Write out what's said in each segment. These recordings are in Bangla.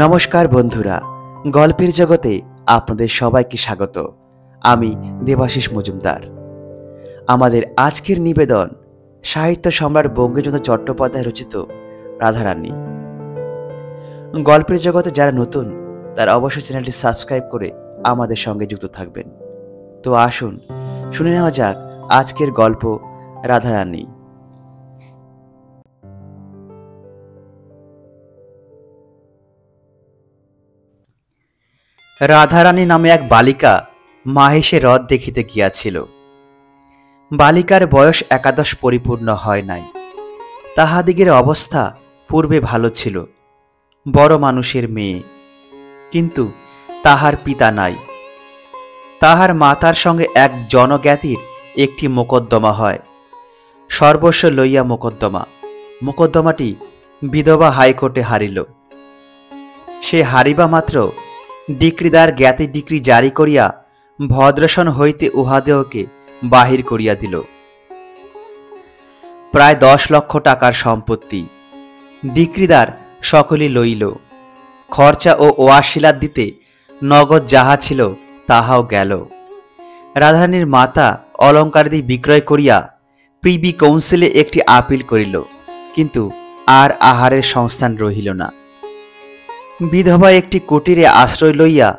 নমস্কার বন্ধুরা, গল্পের জগতে আপনাদের সবাইকে স্বাগত। আমি দেবাশিস মজুমদার। আমাদের আজকের নিবেদন সাহিত্য সম্রাট বঙ্কিমচন্দ্র চট্টোপাধ্যায় রচিত রাধারানী। গল্পের জগতে যারা নতুন তারা অবশ্যই চ্যানেলটি সাবস্ক্রাইব করে আমাদের সঙ্গে যুক্ত থাকবেন। তো আসুন শুনে নেওয়া যাক আজকের গল্প রাধারানী। রাধারানী নামে এক বালিকা মাহেশে হ্রদ দেখিতে গিয়াছিল। বালিকার বয়স 11 পরিপূর্ণ হয় নাই। তাহাদিগের অবস্থা পূর্বে ভালো ছিল, বড় মানুষের মেয়ে, কিন্তু তাহার পিতা নাই। তাহার মাতার সঙ্গে এক জনজ্ঞাতির একটি মোকদ্দমা হয়। সর্বস্ব লইয়া মোকদ্দমাটি বিধবা হাইকোর্টে হারিল। সে হারিবা মাত্র ডিক্রিদার জ্ঞাতি ডিক্রি জারি করিয়া ভদ্রসন হইতে উহাদেহকে বাহির করিয়া দিল। প্রায় 10 লক্ষ টাকার সম্পত্তি ডিক্রিদার সকলই লইল। খরচা ও ওয়াসিলাত দিতে নগদ যাহা ছিল তাহাও গেল। রাধারানীর মাতা অলঙ্কারাদি বিক্রয় করিয়া প্রিবি কাউন্সিলে একটি আপিল করিল, কিন্তু আর আহারের সংস্থান রহিল না। বিধবা একটি কুটিরে আশ্রয় লইয়া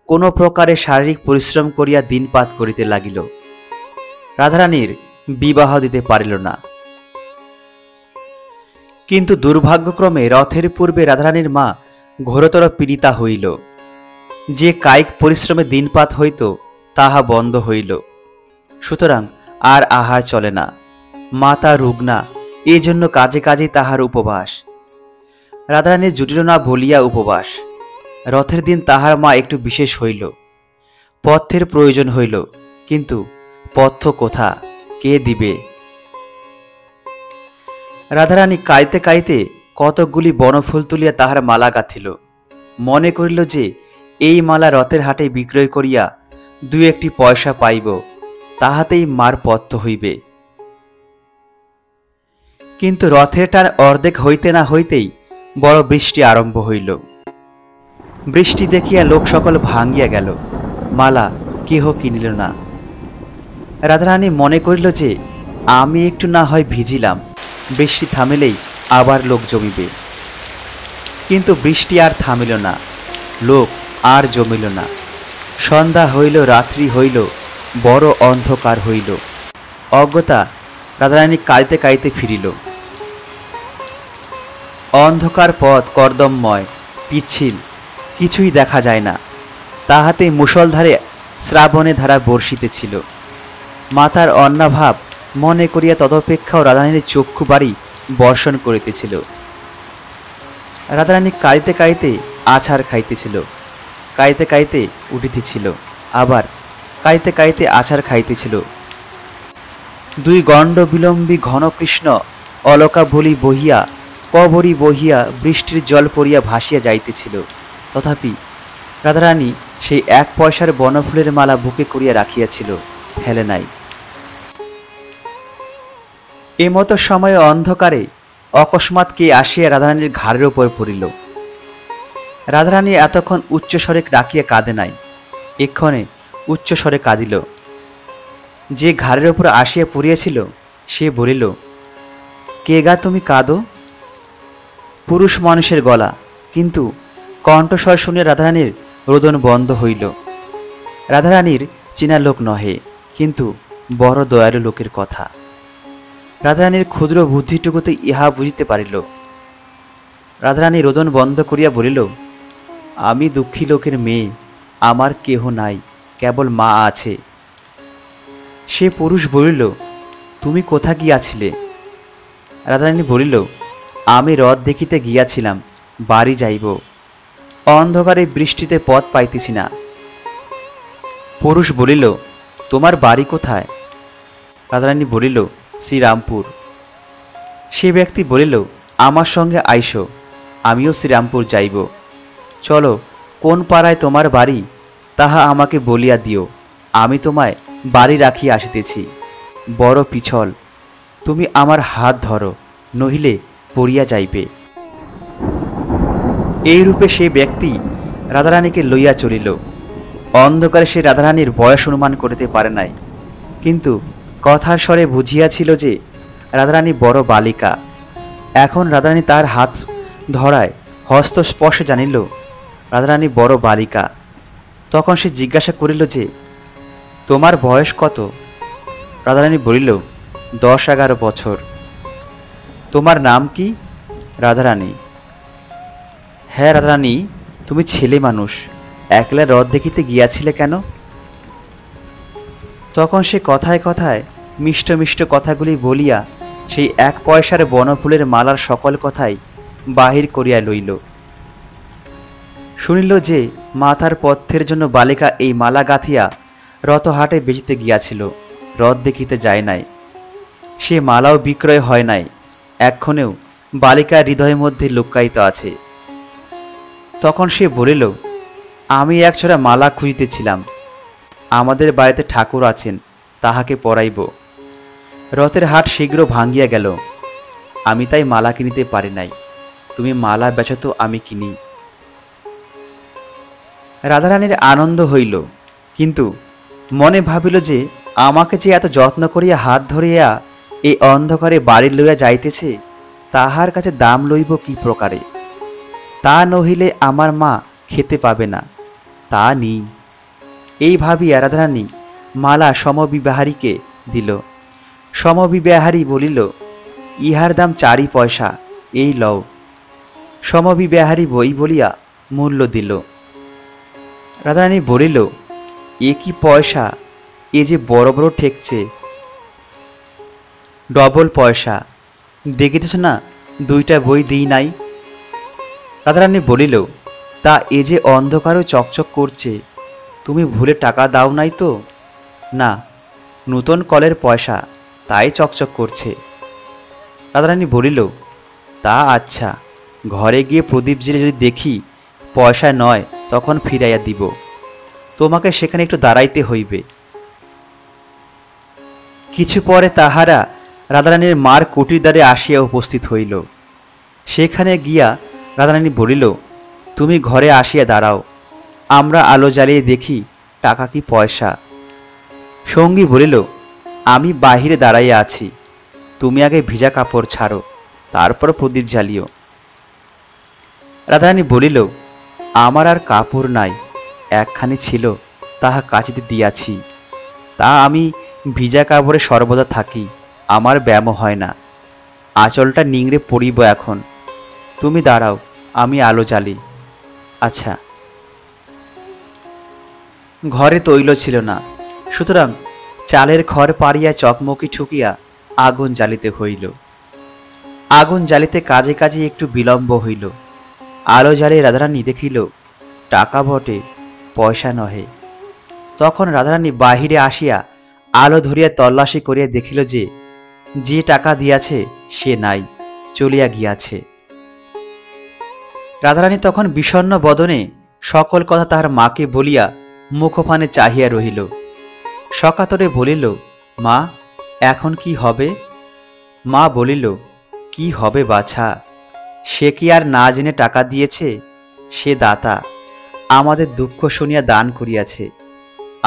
কোনো প্রকারে শারীরিক পরিশ্রম করিয়া দিনপাত করিতে লাগিল। রাধারানীর বিবাহ দিতে পারিল না। কিন্তু দুর্ভাগ্যক্রমে রথের পূর্বে রাধারানীর মা ঘোরতর পীড়িতা হইল। যে কায়িক পরিশ্রমে দিনপাত হইত তাহা বন্ধ হইল। সুতরাং আর আহার চলে না। মাতা রুগ্না, এজন্য কাজে কাজেই তাহার উপবাস। রাধারানীর জুটিল না বলিয়া উপবাস। রথের দিন তাহার মা একটু বিশেষ হইল। পথ্যের প্রয়োজন হইল, কিন্তু পথ্য কোথা, কে দিবে? রাধারানী কাইতে কাইতে কতকগুলি বনফুল তুলিয়া তাহার মালা গাঁথিল। মনে করিল যে এই মালা রথের হাটে বিক্রয় করিয়া 2-1 পয়সা পাইব, তাহাতেই মার পথ্য হইবে। কিন্তু রথের টান অর্ধেক হইতে না হইতেই বড় বৃষ্টি আরম্ভ হইল। বৃষ্টি দেখিয়া লোক সকল ভাঙ্গিয়া গেল। মালা কেহ কিনিল না। রাধারানী মনে করিল যে আমি একটু না হয় ভিজিলাম, বৃষ্টি থামিলেই আবার লোক জমিবে। কিন্তু বৃষ্টি আর থামিল না, লোক আর জমিল না। সন্ধ্যা হইল, রাত্রি হইল, বড় অন্ধকার হইল। অজ্ঞতা রাধারানী কাঁদিতে কাঁদিতে ফিরিল। অন্ধকার পথ কর্দমময়, পিচ্ছিল, কিছুই দেখা যায় না। তাহাতে মুষলধারে শ্রাবণে ধারা বর্ষিতেছিল। মাতার অন্নাভাব মনে করিয়া তদপেক্ষাও রাধারানীর চক্ষু বাড়ি বর্ষণ করিতেছিল। রাধারানী কাঁদিতে কাঁদিতে আছাড় খাইতেছিল, কাঁদিতে কাঁদিতে উঠিতেছিল, আবার কাঁদিতে কাঁদিতে আছাড় খাইতেছিল। 2 গণ্ড বিলম্বী ঘন কৃষ্ণ অলকা বলি বহিয়া, কবরী বহিয়া বৃষ্টির জল পড়িয়া ভাসিয়া যাইতেছিল। তথাপি রাধারানী সেই 1 পয়সার বনফুলের মালা বুকে করিয়া রাখিয়াছিল, ফেলে নাই। এমতো সময়ে অন্ধকারে অকস্মাৎ কে আসিয়া রাধারানীর ঘাড়ের উপর পড়িল। রাধারানী এতক্ষণ উচ্চস্বরে ডাকিয়া কাঁদে নাই, এক্ষণে উচ্চস্বরে কাঁদিল। যে ঘাড়ের উপর আসিয়া পড়িয়াছিল সে বলিল, কে গা তুমি কাঁদো? পুরুষ মানুষের গলা, কিন্তু কণ্ঠস্বর শুনিয়া রাধারানীর রোদন বন্ধ হইল। রাধারানীর চেনা লোক নহে, কিন্তু বড় দয়ালু লোকের কথা। রাধারানীর ক্ষুদ্র বুদ্ধিটুকুতে ইহা বুঝিতে পারিল। রাধারানী রোদন বন্ধ করিয়া বলিল, আমি দুঃখী লোকের মেয়ে, আমার কেহ নাই, কেবল মা আছে। সে পুরুষ বলিল, তুমি কোথা গিয়াছিলে? রাধারানী বলিল, আমি রথ দেখিতে গিয়াছিলাম, বাড়ি যাইব, অন্ধকারে বৃষ্টিতে পথ পাইতেছি না। পুরুষ বলিল, তোমার বাড়ি কোথায়? রাধারানী বলিল, শ্রীরামপুর। সে ব্যক্তি বলিল, আমার সঙ্গে আইসো, আমিও শ্রীরামপুর যাইব। চলো, কোন পাড়ায় তোমার বাড়ি তাহা আমাকে বলিয়া দিও, আমি তোমায় বাড়ি রাখিয়া আসিতেছি। বড় পিছল, তুমি আমার হাত ধরো, নহিলে পড়িয়া যাইবে। এই রূপে সে ব্যক্তি রাধারানীকে লইয়া চলিল। অন্ধকারে সে রাধারানীর বয়স অনুমান করিতে পারে নাই, কিন্তু কথার স্বরে বুঝিয়াছিল যে রাধারানী বড় বালিকা। এখন রাধারানী তার হাত ধরায় হস্তস্পর্শে জানিল রাধারানী বড় বালিকা। তখন সে জিজ্ঞাসা করিল যে, তোমার বয়স কত? রাধারানী বলিল, 10-11 বছর। তোমার নাম কি? রাধারানী। হ্যাঁ রাধারানী, তুমি ছেলে মানুষ, একলা হ্রদ দেখিতে গিয়াছিলে কেন? তখন সে কথায় কথায় মিষ্ট মিষ্ট কথাগুলি বলিয়া সেই 1 পয়সার বনফুলের মালার সকল কথাই বাহির করিয়া লইল। শুনিল যে মাথার পথ্যের জন্য বালিকা এই মালা গাঁথিয়া রথহাটে বেচিতে গিয়াছিল, হ্রদ দেখিতে যায় নাই। সে মালাও বিক্রয় হয় নাই, এক্ষণেও বালিকার হৃদয়ের মধ্যে লুকায়িত আছে। তখন সে বলিল, আমি একছড়া মালা খুঁজিতেছিলাম, আমাদের বাড়িতে ঠাকুর আছেন, তাহাকে পরাইব। রথের হাট শীঘ্র ভাঙ্গিয়া গেল, আমি তাই মালা কিনিতে পারি নাই। তুমি মালা বেচো তো আমি কিনি। রাধারানীর আনন্দ হইল, কিন্তু মনে ভাবিল যে আমাকে যে এত যত্ন করিয়া হাত ধরিয়া এই অন্ধকারে বাড়ি লইয়া যাইতেছে, তাহার কাছে দাম লইব কি প্রকারে? তা নহিলে আমার মা খেতে পাবে না, তা নেই। এই ভাবিয়া রাধারানী মালা সমবিবাহারীকে দিল। সমবিবাহারী বলিল, ইহার দাম 4 পয়সা, এই লও। সমবিবাহারী বই বলিয়া মূল্য দিল। রাধারানী বলিল, এ কি পয়সা, এ যে বড় বড় ঠেকছে, ডবল পয়সা। দেখিতেছ না 2টা বই দিই নাই। রাধারানী বলিল, তা এ যে অন্ধকারও চকচক করছে, তুমি ভুলে টাকা দাও নাই তো? না, নূতন কলের পয়সা, তাই চকচক করছে। রাধারানী বলিল, তা আচ্ছা, ঘরে গিয়ে প্রদীপ জেলে যদি দেখি পয়সা নয়, তখন ফিরাইয়া দিব। তোমাকে সেখানে একটু দাঁড়াইতে হইবে। কিছু পরে তাহারা রাধারানীর মার কুটির দ্বারে আসিয়া উপস্থিত হইল। সেখানে গিয়া রাধারানী বলিল, তুমি ঘরে আসিয়া দাঁড়াও, আমরা আলো জ্বালিয়ে দেখি টাকা কি পয়সা। সঙ্গী বলিল, আমি বাহিরে দাঁড়াইয়া আছি, তুমি আগে ভিজা কাপড় ছাড়ো, তারপর প্রদীপ জ্বালিও। রাধারানী বলিল, আমার আর কাপড় নাই, একখানি ছিল, তাহা কাচিতে দিয়াছি। তা আমি ভিজা কাপড়ে সর্বদা থাকি, আমার ব্যায়াম হয় না। আঁচলটা নিংড়ে পড়িব এখন। তুমি দাঁড়াও, আমি আলো জ্বালি। আচ্ছা। ঘরে তৈল ছিল না, সুতরাং চালের খড় পাড়িয়া চকমকি ঠুকিয়া আগুন জ্বালিতে হইল। আগুন জ্বালিতে কাজে কাজে একটু বিলম্ব হইল। আলো জ্বালিয়ে রাধারানী দেখিল টাকা বটে, পয়সা নহে। তখন রাধারানী বাহিরে আসিয়া আলো ধরিয়া তল্লাশি করিয়া দেখিল যে যে টাকা দিয়াছে সে নাই, চলিয়া গিয়াছে। রাধারানী তখন বিষণ্ণ বদনে সকল কথা তাহার মাকে বলিয়া মুখপানে চাহিয়া রহিল। সকাতরে বলিল, মা, এখন কি হবে? মা বলিল, কি হবে বাছা, সে কি আর না জেনে টাকা দিয়েছে? সে দাতা, আমাদের দুঃখ শুনিয়া দান করিয়াছে,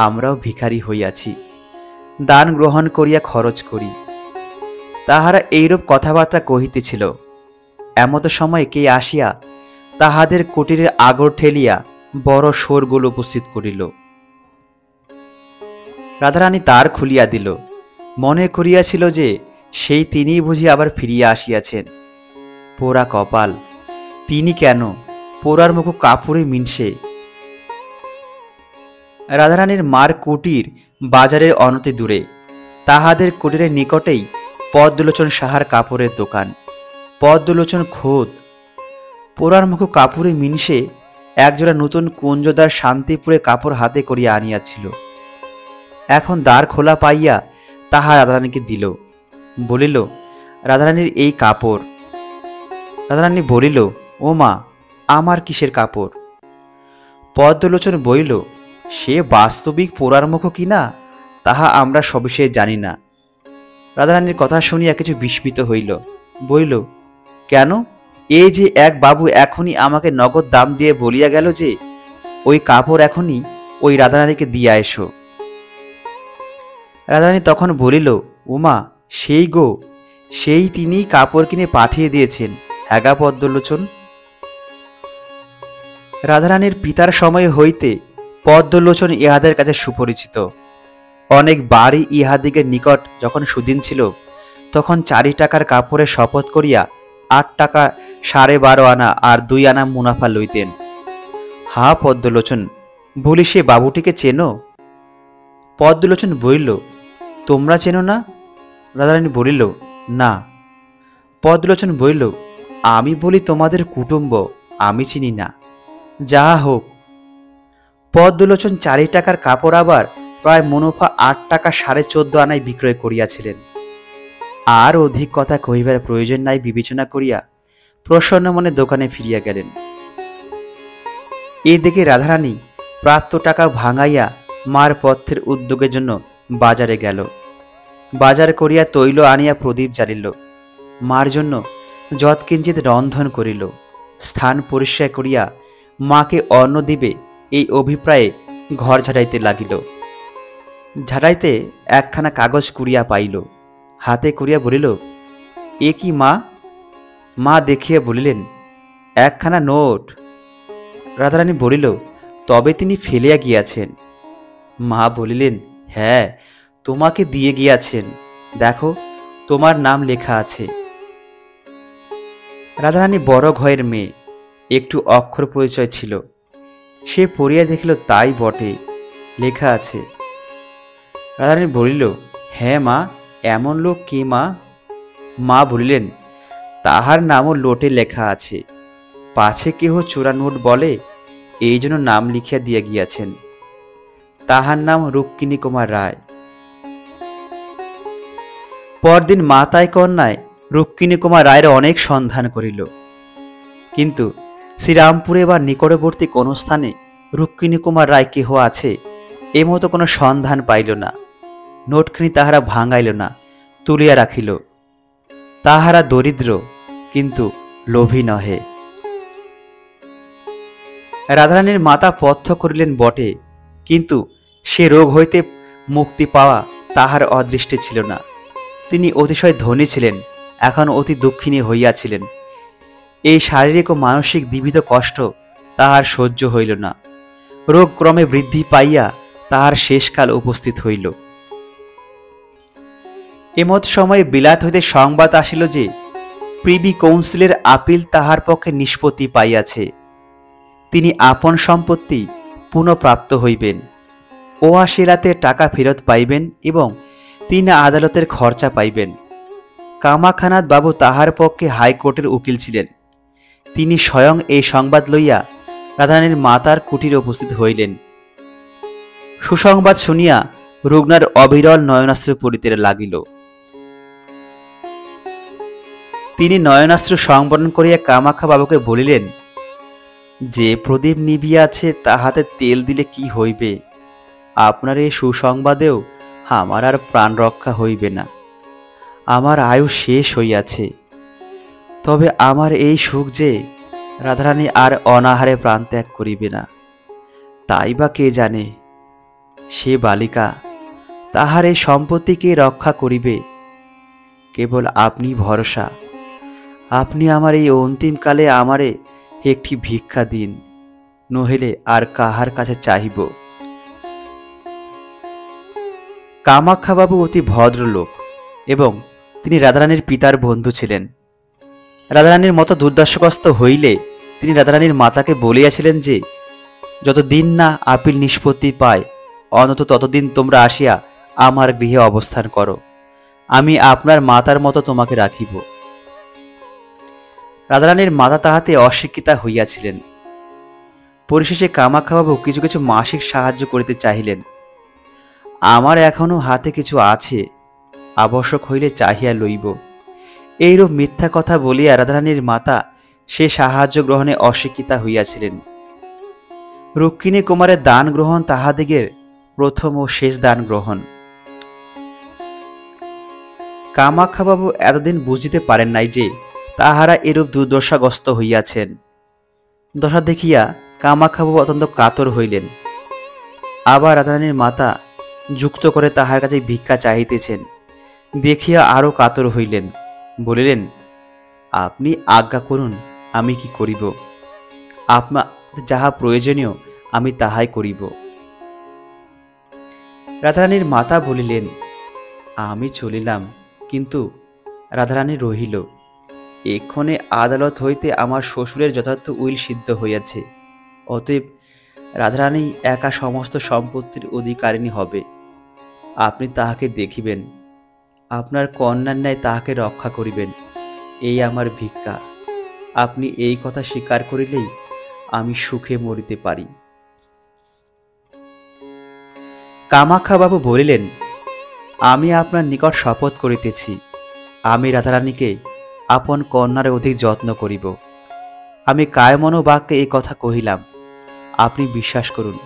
আমরাও ভিখারি হইয়াছি, দান গ্রহণ করিয়া খরচ করি। তাহারা এইরূপ কথাবার্তা কহিতেছিল। এমত সময় কে আসিয়া তাহাদের কুটিরের আগর ঠেলিয়া বড় শোরগোল উপস্থিত করিল। রাধারানী দ্বার খুলিয়া দিল, মনে করিয়াছিল যে সেই তিনিই বুঝি আবার ফিরিয়া আসিয়াছেন। পোড়া কপাল, তিনি কেন, পোড়ার মুখ কাপড়ে মিনসে। রাধারানীর মার কুটির বাজারের অনতি দূরে, তাহাদের কুটিরের নিকটেই পদ্মলোচন সাহার কাপড়ের দোকান। পদ্মলোচন খোদ, পোড়ার মুখ কাপড়ে মিনসে একজোড়া নতুন কুঞ্জদার শান্তিপুরে কাপড় হাতে করিয়া আনিয়াছিল। এখন দ্বার খোলা পাইয়া তাহা রাধারানীকে দিল, বলিল, রাধারানীর এই কাপড়। রাধারানী বলিল, ও মা, আমার কিসের কাপড়? পদ্মলোচন বলিল, সে বাস্তবিক পোড়ার মুখ কিনা তাহা আমরা সবিশেষ জানি না। রাধারানীর কথা শুনিয়া কিছু বিস্মিত হইল, বলিল, কেন, এই যে এক বাবু এখনই আমাকে নগদ দাম দিয়ে বলিয়া গেল যে ওই কাপড় এখনই ওই রাধারানীকে দিয়া এসো। রাধারানী তখন বলিল, উমা, সেই গো, সেই তিনি কাপড় কিনে পাঠিয়ে দিয়েছেন। হ্যাগা পদ্মলোচন। রাধারানীর পিতার সময় হইতে পদ্মলোচন ইহাদের কাছে সুপরিচিত। অনেক বাড়ি ইহাদিগের নিকট যখন সুদিন ছিল, তখন 4 টাকার কাপড়ে শপথ করিয়া 8 টাকা 12.5 আনা আর 2 আনা মুনাফা লইতেন। হা পদ্মলোচন, বলি সে বাবুটিকে চেনো? পদ্মলোচন বলিল, তোমরা চেনো না? রাধারানী বলিল, না। পদ্মলোচন বলিল, আমি বলি তোমাদের কুটুম্ব, আমি চিনি না। যাহা হোক, পদ্মলোচন 4 টাকার কাপড় আবার প্রায় মুনাফা 8 টাকা 14.5 আনায় বিক্রয় করিয়াছিলেন। আর অধিক কথা কহিবার প্রয়োজন নাই বিবেচনা করিয়া প্রসন্ন মনে দোকানে ফিরিয়া গেলেন। এদিকে রাধারানী প্রাপ্ত টাকা ভাঙাইয়া মার পথ্যের উদ্যোগের জন্য বাজারে গেল। বাজার করিয়া তৈল আনিয়া প্রদীপ জ্বালিল, মার জন্য যৎকিঞ্চিৎ রন্ধন করিল। স্থান পরিষ্কার করিয়া মাকে অন্ন দিবে এই অভিপ্রায়ে ঘর ঝাড়াইতে লাগিল। ঝাড়াইতে একখানা কাগজ কুড়িয়া পাইল, হাতে করিয়া বলিল, এ কি মা? মা দেখিয়া বলিলেন, একখানা নোট। রাধারানী বলিল, তবে তিনি ফেলিয়া গিয়াছেন। মা বলিলেন, হ্যাঁ, তোমাকে দিয়ে গিয়াছেন, দেখো তোমার নাম লেখা আছে। রাধারানী বড় ঘরের মেয়ে, একটু অক্ষর পরিচয় ছিল। সে পড়িয়া দেখিল, তাই বটে, লেখা আছে। রাধারানী বলিল, হ্যাঁ মা, এমন লোক কে মা? মা বলিলেন, তাহার নামও লোটে লেখা আছে, পাছে কেহ চোরা নোট বলে, এই জন্য নাম লিখিয়া দিয়া গিয়াছেন। তাহার নাম রুক্মিণী কুমার রায়। পরদিন মাতায় কন্যায় রুক্মিণী কুমার রায়ের অনেক সন্ধান করিল, কিন্তু শ্রীরামপুরে বা নিকটবর্তী কোন স্থানে রুক্মিণী কুমার রায় কেহ আছে এমতো কোনো সন্ধান পাইল না। নোটখানি তাহারা ভাঙাইল না, তুলিয়া রাখিল। তাহারা দরিদ্র, কিন্তু লোভী নহে। রাধারানীর মাতা পথ্য করিলেন বটে, কিন্তু সে রোগ হইতে মুক্তি পাওয়া তাহার অদৃষ্টে ছিল না। তিনি অতিশয় ধনী ছিলেন, এখন অতি দুঃখিনী হইয়াছিলেন। এই শারীরিক ও মানসিক দ্বিবিধ কষ্ট তাহার সহ্য হইল না। রোগ ক্রমে বৃদ্ধি পাইয়া তাহার শেষকাল উপস্থিত হইল। এমত সময়ে বিলাত হইতে সংবাদ আসিল যে প্রিভি কাউন্সিলের আপিল তাহার পক্ষে নিষ্পত্তি পাইয়াছে। তিনি আপন সম্পত্তি পুনঃপ্রাপ্ত হইবেন, ওয়াসিলাতে টাকা ফেরত পাইবেন এবং 3 আদালতের খরচা পাইবেন। কামাখানাথ বাবু তাহার পক্ষে হাইকোর্টের উকিল ছিলেন। তিনি স্বয়ং এই সংবাদ লইয়া রাধারানীর মাতার কুটিরে উপস্থিত হইলেন। সুসংবাদ শুনিয়া রুগ্নার অবিরল নয়নাশ্রু পড়িতে লাগিল। তিনি নয়নাশ্রু সংবরণ করিয়া কামাখ্যা বাবুকে বলিলেন, যে প্রদীপ নিবিয়াছে তাহাতে তেল দিলে কি হইবে? আপনার এই সুসংবাদেও আমার আর প্রাণ রক্ষা হইবে না। আমার আয়ু শেষ হইয়াছে। তবে আমার এই সুখ যে রাধারানী আর অনাহারে প্রাণ ত্যাগ করিবে না, তাই বা কে জানে? সে বালিকা, তাহার এই সম্পত্তিকে রক্ষা করিবে। কেবল আপনি ভরসা। আপনি আমার এই অন্তিমকালে আমারে একটি ভিক্ষা দিন, নহিলে আর কাহার কাছে চাহিব। কামাখ্যাবাবু অতি ভদ্রলোক এবং তিনি রাধারানীর পিতার বন্ধু ছিলেন। রাধারানীর মতো দুর্দশাগ্রস্ত হইলে তিনি রাধারানীর মাতাকে বলিয়াছিলেন যে যতদিন না আপিল নিষ্পত্তি পায়, অন্তত ততদিন তোমরা আসিয়া আমার গৃহে অবস্থান করো, আমি আপনার মাতার মতো তোমাকে রাখিব। রাধারানীর মাতা তাহাতে অস্বীকৃতা হইয়াছিলেন। পরিশেষে কামাখ্যাবাবু কিছু কিছু মাসিক সাহায্য করিতে চাহিলেন। আমার এখনো হাতে কিছু আছে, আবশ্যক হইলে চাহিয়া লইব, এইরূপ মিথ্যা কথা বলিয়া রাধারানীর মাতা সে সাহায্য গ্রহণে অস্বীকৃতা হইয়াছিলেন। রুক্মিণী কুমারের দান গ্রহণ তাহাদিগের প্রথম ও শেষ দান গ্রহণ। কামাখ্যাবাবু এতদিন বুঝিতে পারেন নাই যে তাহারা এরূপ দুর্দশাগ্রস্ত হইয়াছেন। দশা দেখিয়া কামাখ্যাবাবু অত্যন্ত কাতর হইলেন। আবার রাধারানীর মাতা যুক্ত করে তাহার কাছে ভিক্ষা চাহিতেছেন দেখিয়া আরো কাতর হইলেন। বলিলেন, আপনি আজ্ঞা করুন, আমি কি করিব? আপনার যাহা প্রয়োজনীয় আমি তাহাই করিব। রাধারানীর মাতা বলিলেন, আমি চলিলাম, কিন্তু রাধারানী রহিল। এক্ষণে আদালত হইতে আমার শ্বশুরের যথার্থ উইল সিদ্ধ হইয়াছে। অতএব রাধারানী একা সমস্ত সম্পত্তির অধিকারিণী হবে। আপনি তাহাকে দেখিবেন, আপনার কন্যার ন্যায় তাহাকে রক্ষা করিবেন, এই আমার ভিক্ষা। আপনি এই কথা স্বীকার করিলেই আমি সুখে মরিতে পারি। কামাখ্যাবাবু বলিলেন, আমি আপনার নিকট শপথ করিতেছি, আমি রাধারানীকে আপন কন্যার অধিক যত্ন করিব। আমি কায়মনো বাক্যে এই কথা কহিলাম, আপনি বিশ্বাস করুন।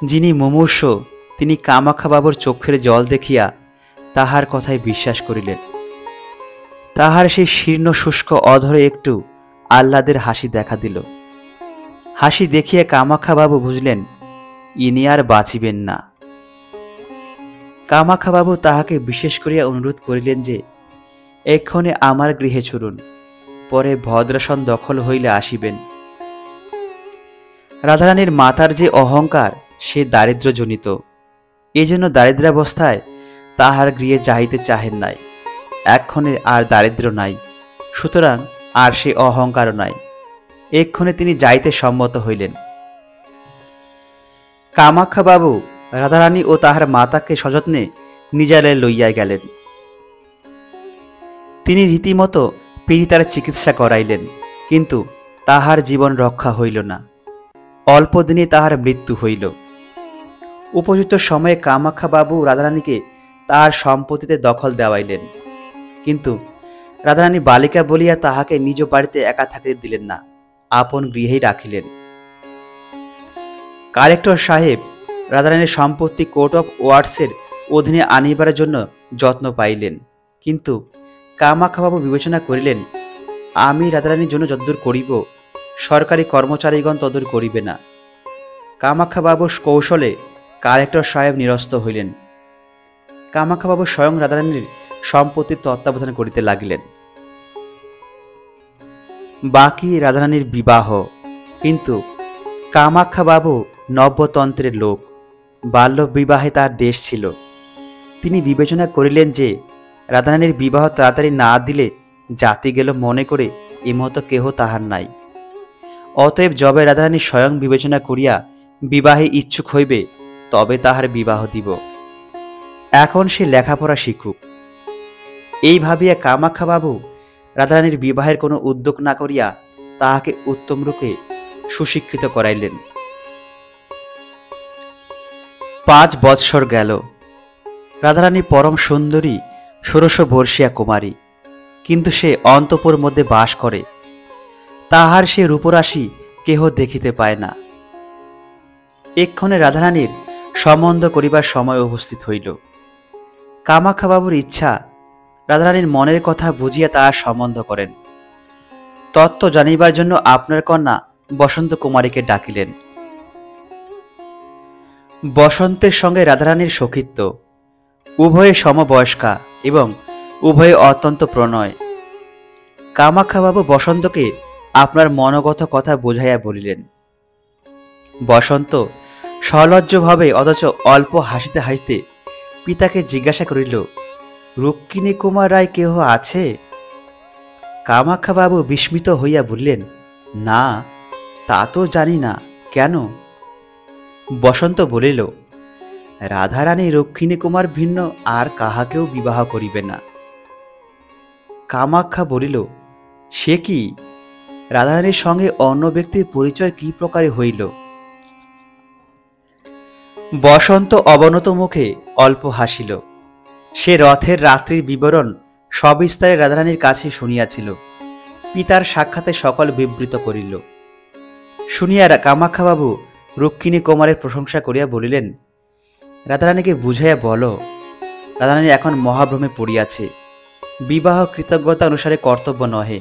যিনি মুমূর্ষ তিনি কামাখ্যাবাবুর চক্ষের জল দেখিয়া তাহার কথায় বিশ্বাস করিলেন। তাহার সেই শীর্ণ শুষ্ক অধরে একটু আহ্লাদের হাসি দেখা দিল। হাসি দেখিয়া কামাখ্যাবাবু বুঝলেন ইনি আর বাঁচিবেন না। কামাখ্যাবাবু তাহাকে বিশেষ করিয়া অনুরোধ করিলেন যে এক্ষণে আমার গৃহে ছুড়ুন, পরে ভদ্রাসন দখল হইলে আসিবেন। রাধারানীর মাতার যে অহংকার সে দারিদ্র্যজনিত, এই জন্য দারিদ্র্যাবস্থায় তাহার গৃহে যাইতে চাহেন নাই। এক্ষণে আর দারিদ্র্য নাই, সুতরাং আর সে অহংকারও নাই। এক্ষণে তিনি যাইতে সম্মত হইলেন। কামাখ্যাবাবু রাধারানী ও তাহার মাতাকে সযত্নে নিজালয়ে লইয়া গেলেন। তিনি রীতিমতো পীড়িতার চিকিৎসা করাইলেন, কিন্তু তাহার জীবন রক্ষা হইল না। অল্প দিনে তাহার মৃত্যু হইল। উপযুক্ত সময়ে কামাখ্যাবাবু রাধারানীকে তাহার সম্পত্তিতে দখল দেওয়াইলেন, কিন্তু রাধারানী বালিকা বলিয়া তাহাকে নিজ বাড়িতে একা থাকিতে দিলেন না, আপন গৃহেই রাখিলেন। কালেক্টর সাহেব রাধারানীর সম্পত্তি কোর্ট অফ ওয়ার্ডসের অধীনে আনিবার জন্য যত্ন পাইলেন, কিন্তু কামাখ্যাবাবু বিবেচনা করিলেন, আমি রাধারানীর জন্য যতদূর করিব সরকারি কর্মচারীগণ তদূর করিবে না। কামাখ্যাবাবুর কৌশলে কালেক্টর সাহেব নিরস্ত হইলেন। কামাখ্যাবাবু স্বয়ং রাধারানীর সম্পত্তির তত্ত্বাবধান করিতে লাগিলেন। বাকি রাধারানীর বিবাহ, কিন্তু কামাখ্যাবাবু নব্যতন্ত্রের লোক, বাল্য বিবাহে তার দেশ ছিল। তিনি বিবেচনা করিলেন যে রাধারানীর বিবাহ তাড়াতাড়ি না দিলে জাতি গেল মনে করে এমতো কেহ তাহার নাই। অতএব যবে রাধারানী স্বয়ং বিবেচনা করিয়া বিবাহে ইচ্ছুক হইবে তবে তাহার বিবাহ দিব। এখন সে লেখাপড়া শিখুক। এই ভাবিয়া কামাখ্যাবাবু রাধারানীর বিবাহের কোনো উদ্যোগ না করিয়া তাহাকে উত্তম রূপে সুশিক্ষিত করাইলেন। 5 বৎসর গেল। রাধারানী পরম সুন্দরী 16 বর্ষীয়া কুমারী, কিন্তু সে অন্তঃপুর মধ্যে বাস করে। তাহার সে রূপরাশি কেহ দেখিতে পায় না। এক্ষণে রাধারানীর সম্বন্ধ করিবার সময় উপস্থিত হইল। কামাখ্যাবাবুর ইচ্ছা রাধারানীর মনের কথা বুঝিয়া তাহার সম্বন্ধ করেন। তত্ত্ব জানিবার জন্য আপনার কন্যা বসন্ত কুমারীকে ডাকিলেন। বসন্তের সঙ্গে রাধারানীর সখিত্ব, উভয়ে সমবয়স্কা এবং উভয়ে অত্যন্ত প্রণয়। কামাখ্যাবাবু বসন্তকে আপনার মনোগত কথা বুঝাইয়া বলিলেন। বসন্ত সলজ্জভাবে অথচ অল্প হাসিতে হাসিতে পিতাকে জিজ্ঞাসা করিল, রুক্মিণী কুমার রায় কেহ আছে? কামাখ্যাবাবু বিস্মিত হইয়া বললেন, না, তা তো জানি না, কেন? বসন্ত বলিল, রাধারানী রুক্মিণী কুমার ভিন্ন আর কাহাকেও বিবাহ করিবে না। কামাখ্যা বলিল, সে কি? রাধারানীর সঙ্গে অন্য ব্যক্তির পরিচয় কি প্রকারে হইল? বসন্ত অবনত মুখে অল্প হাসিল। সে রথের রাত্রির বিবরণ সবিস্তারে রাধারানীর কাছে শুনিয়াছিল। পিতার সাক্ষাতে সকল বিবৃত করিল। শুনিয়া কামাখ্যাবাবু রুক্মিণী কুমারের প্রশংসা করিয়া বলিলেন, রাধারানীকে বুঝাইয়া বলো, রাধারানী এখন মহাভ্রমে পড়িয়াছে। বিবাহ কৃতজ্ঞতা অনুসারে কর্তব্য নহে।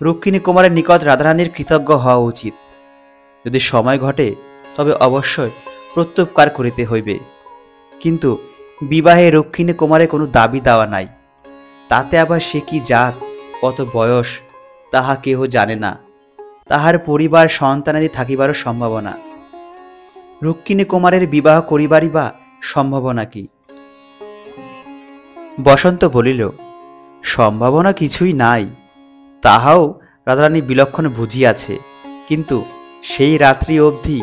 রুক্মিণী কুমারের নিকট রাধারানীর কৃতজ্ঞ হওয়া উচিত। যদি সময় ঘটে তবে অবশ্যই প্রত্যুপকার করিতে হইবে। কিন্তু বিবাহে রুক্মিণী কুমারের কোনো দাবি দেওয়া নাই। তাতে আবার সে কি জাত, কত বয়স, তাহা কেহ জানে না। তাহার পরিবার সন্তানাদি থাকিবারও সম্ভাবনা। রুক্মিণী কুমারের বিবাহ করিবারই বা সম্ভাবনা কি? বসন্ত বলিল, সম্ভাবনা কিছুই নাই, তাহাও রাধারানী বিলক্ষণ বুঝিয়াছে। কিন্তু সেই রাত্রি অবধি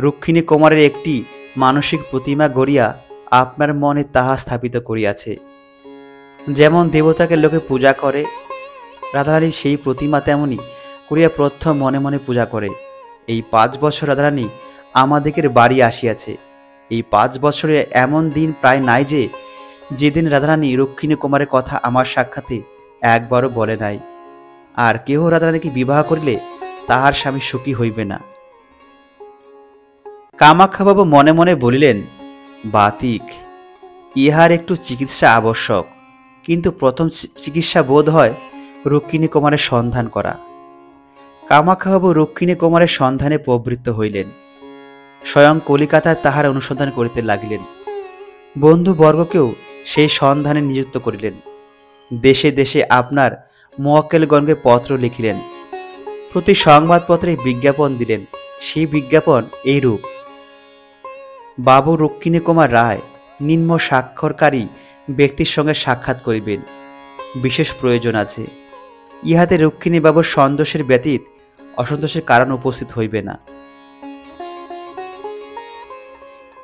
রুক্মিণী কুমারের একটি মানসিক প্রতিমা গড়িয়া আপনার মনে তাহা স্থাপিত করিয়াছে। যেমন দেবতাকে লোকে পূজা করে, রাধারানী সেই প্রতিমা তেমনি করিয়া প্রথম মনে মনে পূজা করে। এই 5 বছর রাধারানী আমাদিগের বাড়ি আসিয়াছে। এই 5 বছরে এমন দিন প্রায় নাই যে যেদিন রাধারানী রুক্মিণী কুমারের কথা আমার সাক্ষাতে একবারও বলে নাই। আর কেহ রাধারানীকে বিবাহ করিলে তাহার স্বামী সুখী হইবে না। কামাখ্যাবাবু মনে মনে বলিলেন, বাতিক, ইহার একটু চিকিৎসা আবশ্যক। কিন্তু প্রথম চিকিৎসা বোধ হয় রুক্মিণী কুমারের সন্ধান করা। কামাখ্যাবাবু রুক্মিণী কুমারের সন্ধানে প্রবৃত্ত হইলেন। স্বয়ং কলিকাতার তাহার অনুসন্ধান করিতে লাগিলেন। বন্ধুবর্গকেও সেই সন্ধানে নিযুক্ত করিলেন। দেশে দেশে আপনার মোয়াক্কেলগণকে পত্র লিখিলেন। প্রতি সংবাদপত্রে বিজ্ঞাপন দিলেন। সেই বিজ্ঞাপন এইরূপ: বাবু রুক্মিণী কুমার রায় নিম্ন স্বাক্ষরকারী ব্যক্তির সঙ্গে সাক্ষাৎ করিবেন। বিশেষ প্রয়োজন আছে। ইহাতে রুক্মিণী বাবুর সন্তোষের ব্যতীত অসন্তোষের কারণ উপস্থিত হইবে না।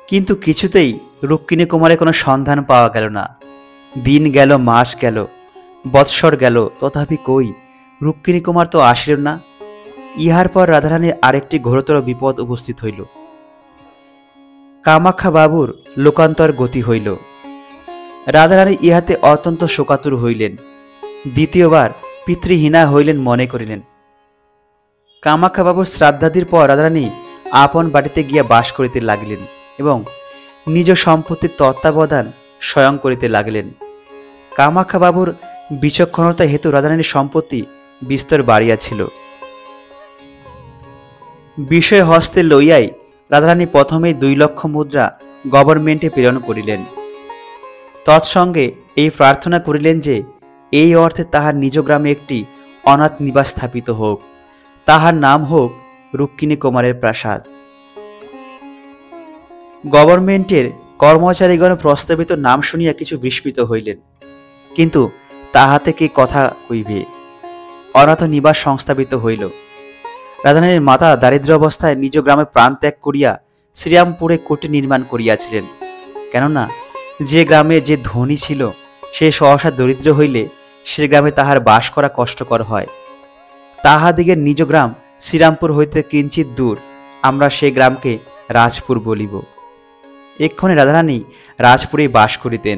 কিন্তু কিছুতেই রুক্মিণী কুমারের কোনো সন্ধান পাওয়া গেল না। দিন গেল, মাস গেল, বৎসর গেল, তথাপি কই রুক্মিণী কুমার তো আসিল না। ইহার পর রাধারানীর আরেকটি ঘোরতর বিপদ উপস্থিত হইল। কামাখ্যা বাবুর লোকান্তর গতি হইল। রাধারানী ইহাতে অত্যন্ত শোকাতুর হইলেন। দ্বিতীয়বার পিতৃহীনা হইলেন মনে করিলেন। কামাখ্যা বাবুর শ্রাদ্ধাদির পর রাধারানী আপন বাড়িতে গিয়া বাস করিতে লাগিলেন এবং নিজ সম্পত্তির তত্ত্বাবধান স্বয়ং করিতে লাগিলেন। কামাখ্যা বাবুর বিচক্ষণতা হেতু রাধারানীর সম্পত্তি বিস্তর বাড়িয়াছিল। বিষয় হস্তে লইয়াই রাধারানী প্রথমেই 2 লক্ষ মুদ্রা গভর্নমেন্টে প্রেরণ করিলেন। তৎসঙ্গে এই প্রার্থনা করিলেন যে এই অর্থে তাহার নিজ গ্রামে একটি অনাথ নিবাস স্থাপিত হোক। তাহার নাম হোক রুক্মিণী কুমারের প্রাসাদ। গভর্নমেন্টের কর্মচারীগণ প্রস্তাবিত নাম শুনিয়া কিছু বিস্মিত হইলেন। কিন্তু তাহাতে কি কথা কইবে? অনাথ নিবাস সংস্থাপিত হইল। রাধারানীর মাতা দারিদ্র অবস্থায় নিজ গ্রামে প্রাণ ত্যাগ করিয়া শ্রীরামপুরে কুটির নির্মাণ করিয়াছিলেন। কেননা যে গ্রামে যে ধনী ছিল সে সহসা দরিদ্র হইলে সে গ্রামে তাহার বাস করা কষ্টকর হয়। তাহাদিগের নিজ গ্রাম শ্রীরামপুর হইতে কিঞ্চিত দূর, আমরা সে গ্রামকে রাজপুর বলিব। এক্ষণে রাধারানী রাজপুরে বাস করিতেন।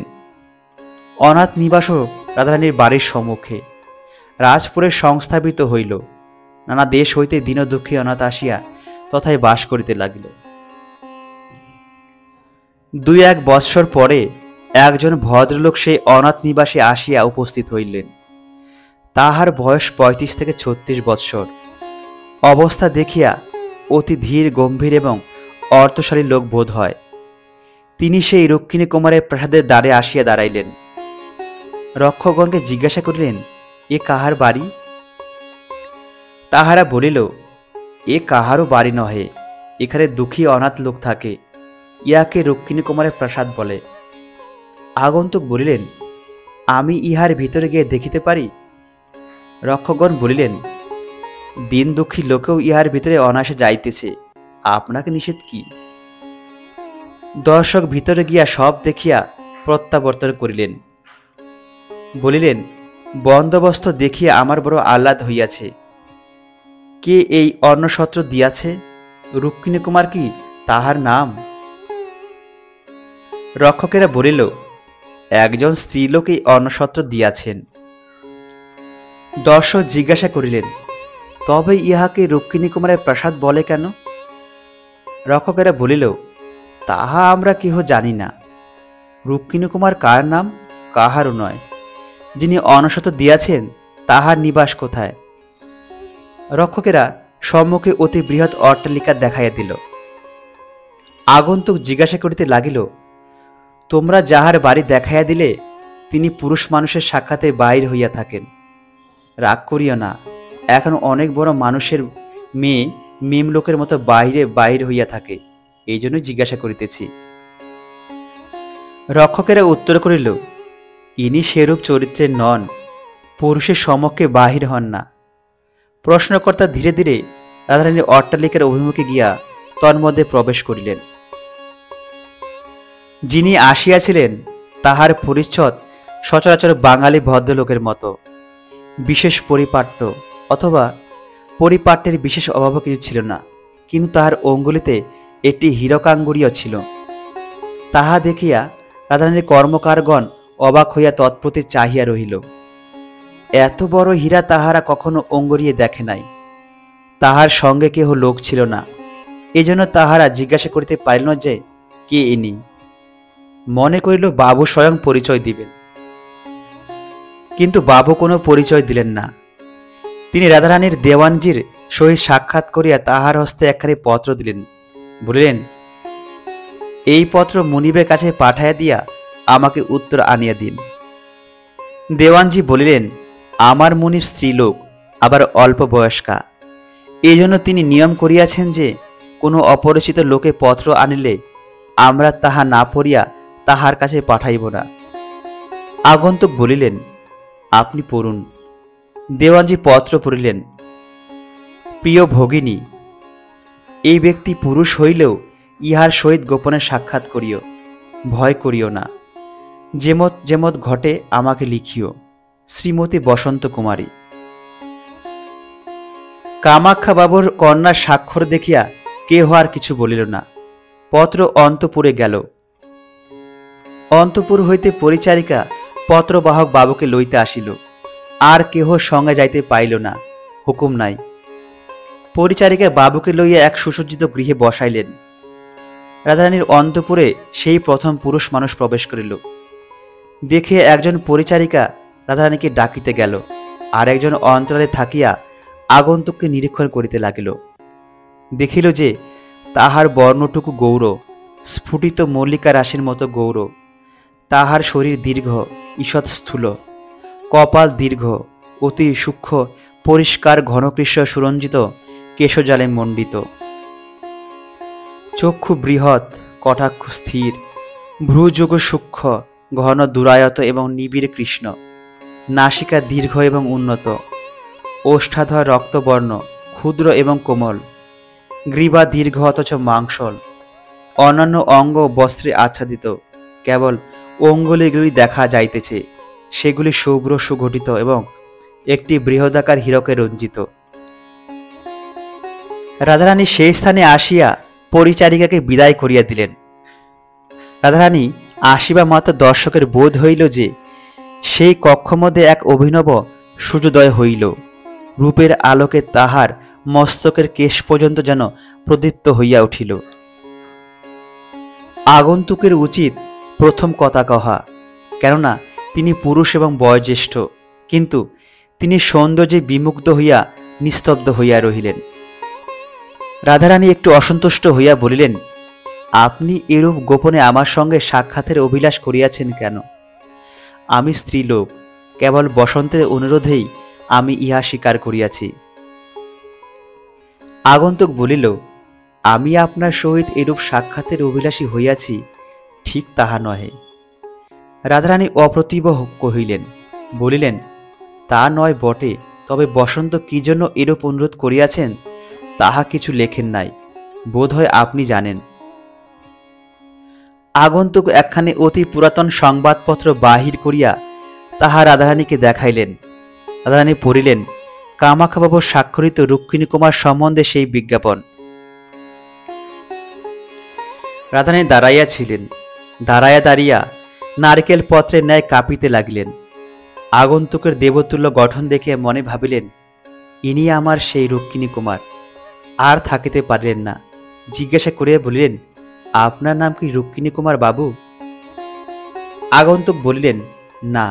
অনাথ নিবাসও রাধারানীর বাড়ির সম্মুখে। রাজপুরে সংস্থাপিত হইল। নানা দেশ হইতে দীনদুঃখী অনাথ আসিয়া তথায় বাস করিতে লাগিল। 2-1 বৎসর পরে একজন ভদ্রলোক সেই অনাথ নিবাসে আসিয়া উপস্থিত হইলেন। তাহার বয়স 35 থেকে 36 বৎসর। অবস্থা দেখিয়া অতি ধীর গম্ভীর এবং অর্থশালী লোক বোধ হয়। তিনি সেই রুক্মিণী কুমারের প্রাসাদের দ্বারে আসিয়া দাঁড়াইলেন। রক্ষকগণকে জিজ্ঞাসা করিলেন, এ কাহার বাড়ি? তাহারা বলিল, এ কাহারও বাড়ি নহে, এখানে দুঃখী অনাথ লোক থাকে, ইয়াকে রুক্মিণী কুমারের প্রাসাদ বলে। আগন্তুক বলিলেন, আমি ইহার ভিতরে গিয়ে দেখিতে পারি? রক্ষকগণ বলিলেন, দিন দুঃখী লোকেও ইহার ভিতরে অনায়াসে যাইতেছে, আপনাকে নিষেধ কি? দর্শক ভিতরে গিয়া সব দেখিয়া প্রত্যাবর্তন করিলেন। বলিলেন, বন্দোবস্ত দেখিয়া আমার বড় আহ্লাদ হইয়াছে। কে এই অন্নসত্র দিয়াছে? রুক্মিণী কুমার কি তাহার নাম? রক্ষকেরা বলিল, একজন স্ত্রীলোক এই অন্নসত্র দিয়াছেন। দর্শক জিজ্ঞাসা করিলেন, তবে ইহাকে রুক্মিণী কুমারের প্রাসাদ বলে কেন? রক্ষকেরা বলিল, তাহা আমরা কেহ জানি না। রুক্মিণী কুমার কার নাম কাহারও নয়। যিনি অনশত দিয়াছেন তাহার নিবাস কোথায়? রক্ষকেরা সম্মুখে অতি বৃহৎ অট্টালিকা দেখাইয়া দিল। আগন্তুক জিজ্ঞাসা করিতে লাগিল, তোমরা যাহার বাড়ি দেখাইয়া দিলে তিনি পুরুষ মানুষের সাক্ষাতে বাহির হইয়া থাকেন। রাগ করিও না, এখন অনেক বড় মানুষের মেয়ে মেমলোকের মতো বাহিরে বাহির হইয়া থাকে, এই জন্য জিজ্ঞাসা করিতেছি। রক্ষকেরা উত্তর করিল, ইনি সেরূপ চরিত্রের নন, পুরুষের সমক্ষে বাহির হন না। প্রশ্নকর্তা ধীরে ধীরে রাধারানীর অট্টালিকার অভিমুখে গিয়া তন্মধ্যে প্রবেশ করিলেন। যিনি আসিয়াছিলেন তাহার পরিচ্ছদ সচরাচর বাঙালি ভদ্রলোকের মতো। বিশেষ পরিপাট্য অথবা পরিপাট্যের বিশেষ অভাবও কিছু ছিল না, কিন্তু তাহার অঙ্গুলিতে একটি হীরকাঙ্গুরীও ছিল। তাহা দেখিয়া রাধারানীর কর্মকারগণ অবাক হইয়া তৎপ্রতি চাহিয়া রহিল। এত বড় হীরা তাহারা কখনো অঙ্গুরিয়ে দেখে নাই। তাহার সঙ্গে কেহ লোক ছিল না, এজন্য তাহারা জিজ্ঞাসা করিতে পারিল না যে কে ইনি। মনে করিল বাবু স্বয়ং পরিচয় দিবেন, কিন্তু বাবু কোনো পরিচয় দিলেন না। তিনি রাধারানীর দেওয়ানজির সহিত সাক্ষাৎ করিয়া তাহার হস্তে একখানি পত্র দিলেন। বলিলেন, এই পত্র মুনিবের কাছে পাঠাইয়া দিয়া আমাকে উত্তর আনিয়া দিন। দেওয়ানজি বলিলেন, আমার মুনিব স্ত্রীলোক, আবার অল্প বয়স্কা, এই জন্য তিনি নিয়ম করিয়াছেন যে কোনো অপরিচিত লোকে পত্র আনিলে আমরা তাহা না পড়িয়া তাহার কাছে পাঠাইব না। আগন্তুক বলিলেন, আপনি পড়ুন। দেওয়ানজি পত্র পড়িলেন। প্রিয় ভগিনী, এই ব্যক্তি পুরুষ হইলেও ইহার সহিত গোপনে সাক্ষাৎ করিও, ভয় করিও না। যেমত যেমত ঘটে আমাকে লিখিও। শ্রীমতী বসন্ত কুমারী। কামাখ্যা বাবুর কন্যার স্বাক্ষর দেখিয়া কেহ আর কিছু বলিল না। পত্র অন্তপুরে গেল। অন্তপুর হইতে পরিচারিকা পত্রবাহক বাবুকে লইতে আসিল। আর কেহ সঙ্গে যাইতে পাইল না, হুকুম নাই। পরিচারিকা বাবুকে লইয়া এক সুসজ্জিত গৃহে বসাইলেন। রাধারানীর অন্তপুরে সেই প্রথম পুরুষ মানুষ প্রবেশ করিল। দেখে একজন পরিচারিকা রাধারানীকে ডাকিতে গেল, আর একজন অন্তরালে থাকিয়া আগন্তুককে নিরীক্ষণ করিতে লাগিল। দেখিল যে তাহার বর্ণটুকু গৌর, স্ফুটিত মল্লিকা রাশির মতো গৌর। তাহার শরীর দীর্ঘ, ঈষৎ স্থূল, কপাল দীর্ঘ, অতি সূক্ষ্ম পরিষ্কার ঘনকৃষ্ণ সুরঞ্জিত কেশজালে মণ্ডিত। চক্ষু বৃহৎ, কটাক্ষ স্থির, ভ্রুযুগ সূক্ষ্ম, ঘন দুরায়ত এবং নিবিড় কৃষ্ণ। নাসিকা দীর্ঘ এবং উন্নত, ওষ্ঠাধর রক্তবর্ণ, ক্ষুদ্র এবং কোমল। গ্রীবা দীর্ঘ অথচ মাংসল। অন্যান্য অঙ্গ বস্ত্রে আচ্ছাদিত, কেবল অঙ্গুলিগুলি দেখা যাইতেছে, সেগুলি শুভ্র সুগঠিত এবং একটি বৃহদাকার হীরকে রঞ্জিত। রাধারানী সেই স্থানে আসিয়া পরিচারিকাকে বিদায় করিয়া দিলেন। রাধারানী আসিবা মাত্র দর্শকের বোধ হইল যে সেই কক্ষ মধ্যে এক অভিনব সূর্যোদয় হইল। রূপের আলোকে তাহার মস্তকের কেশ পর্যন্ত যেন প্রদীপ্ত হইয়া উঠিল। আগন্তুকের উচিত প্রথম কথা কহা, কেননা তিনি পুরুষ এবং বয়োজ্যেষ্ঠ, কিন্তু তিনি সৌন্দর্যে বিমুগ্ধ হইয়া নিস্তব্ধ হইয়া রহিলেন। রাধারানী একটু অসন্তুষ্ট হইয়া বলিলেন, আপনি এরূপ গোপনে আমার সঙ্গে সাক্ষাতের অভিলাষ করিয়াছেন কেন? আমি স্ত্রীলোক, কেবল বসন্তের অনুরোধেই আমি ইহা স্বীকার করিয়াছি। আগন্তুক বলিল, আমি আপনার সহিত এরূপ সাক্ষাতের অভিলাষী হইয়াছি, ঠিক তাহা নহে। রাধারানী অপ্রতিভ কহিলেন, বলিলেন, তা নয় বটে, তবে বসন্ত কি জন্য এরূপ অনুরোধ করিয়াছেন তাহা কিছু লেখেন নাই, বোধ হয় আপনি জানেন। আগন্তুক একখানি অতি পুরাতন সংবাদপত্র বাহির করিয়া তাহা রাধারানীকে দেখাইলেন। রাধারানী পড়িলেন, কামাখ্যাবাবুর স্বাক্ষরিত রুক্মিণী কুমার সম্বন্ধে সেই বিজ্ঞাপন। রাধারানী দাঁড়াইয়া ছিলেন। দাঁড়াইয়া দাঁড়িয়া নারকেল পত্রের ন্যায় কাঁপিতে লাগিলেন। আগন্তুকের দেবতুল্য গঠন দেখে মনে ভাবিলেন, ইনি আমার সেই রুক্মিণী কুমার। আর থাকিতে পারিলেন না, জিজ্ঞাসা করিয়া বলিলেন, আপনার নাম কি রুক্মিণী কুমার বাবু? আগন্তুক বলিলেন, না।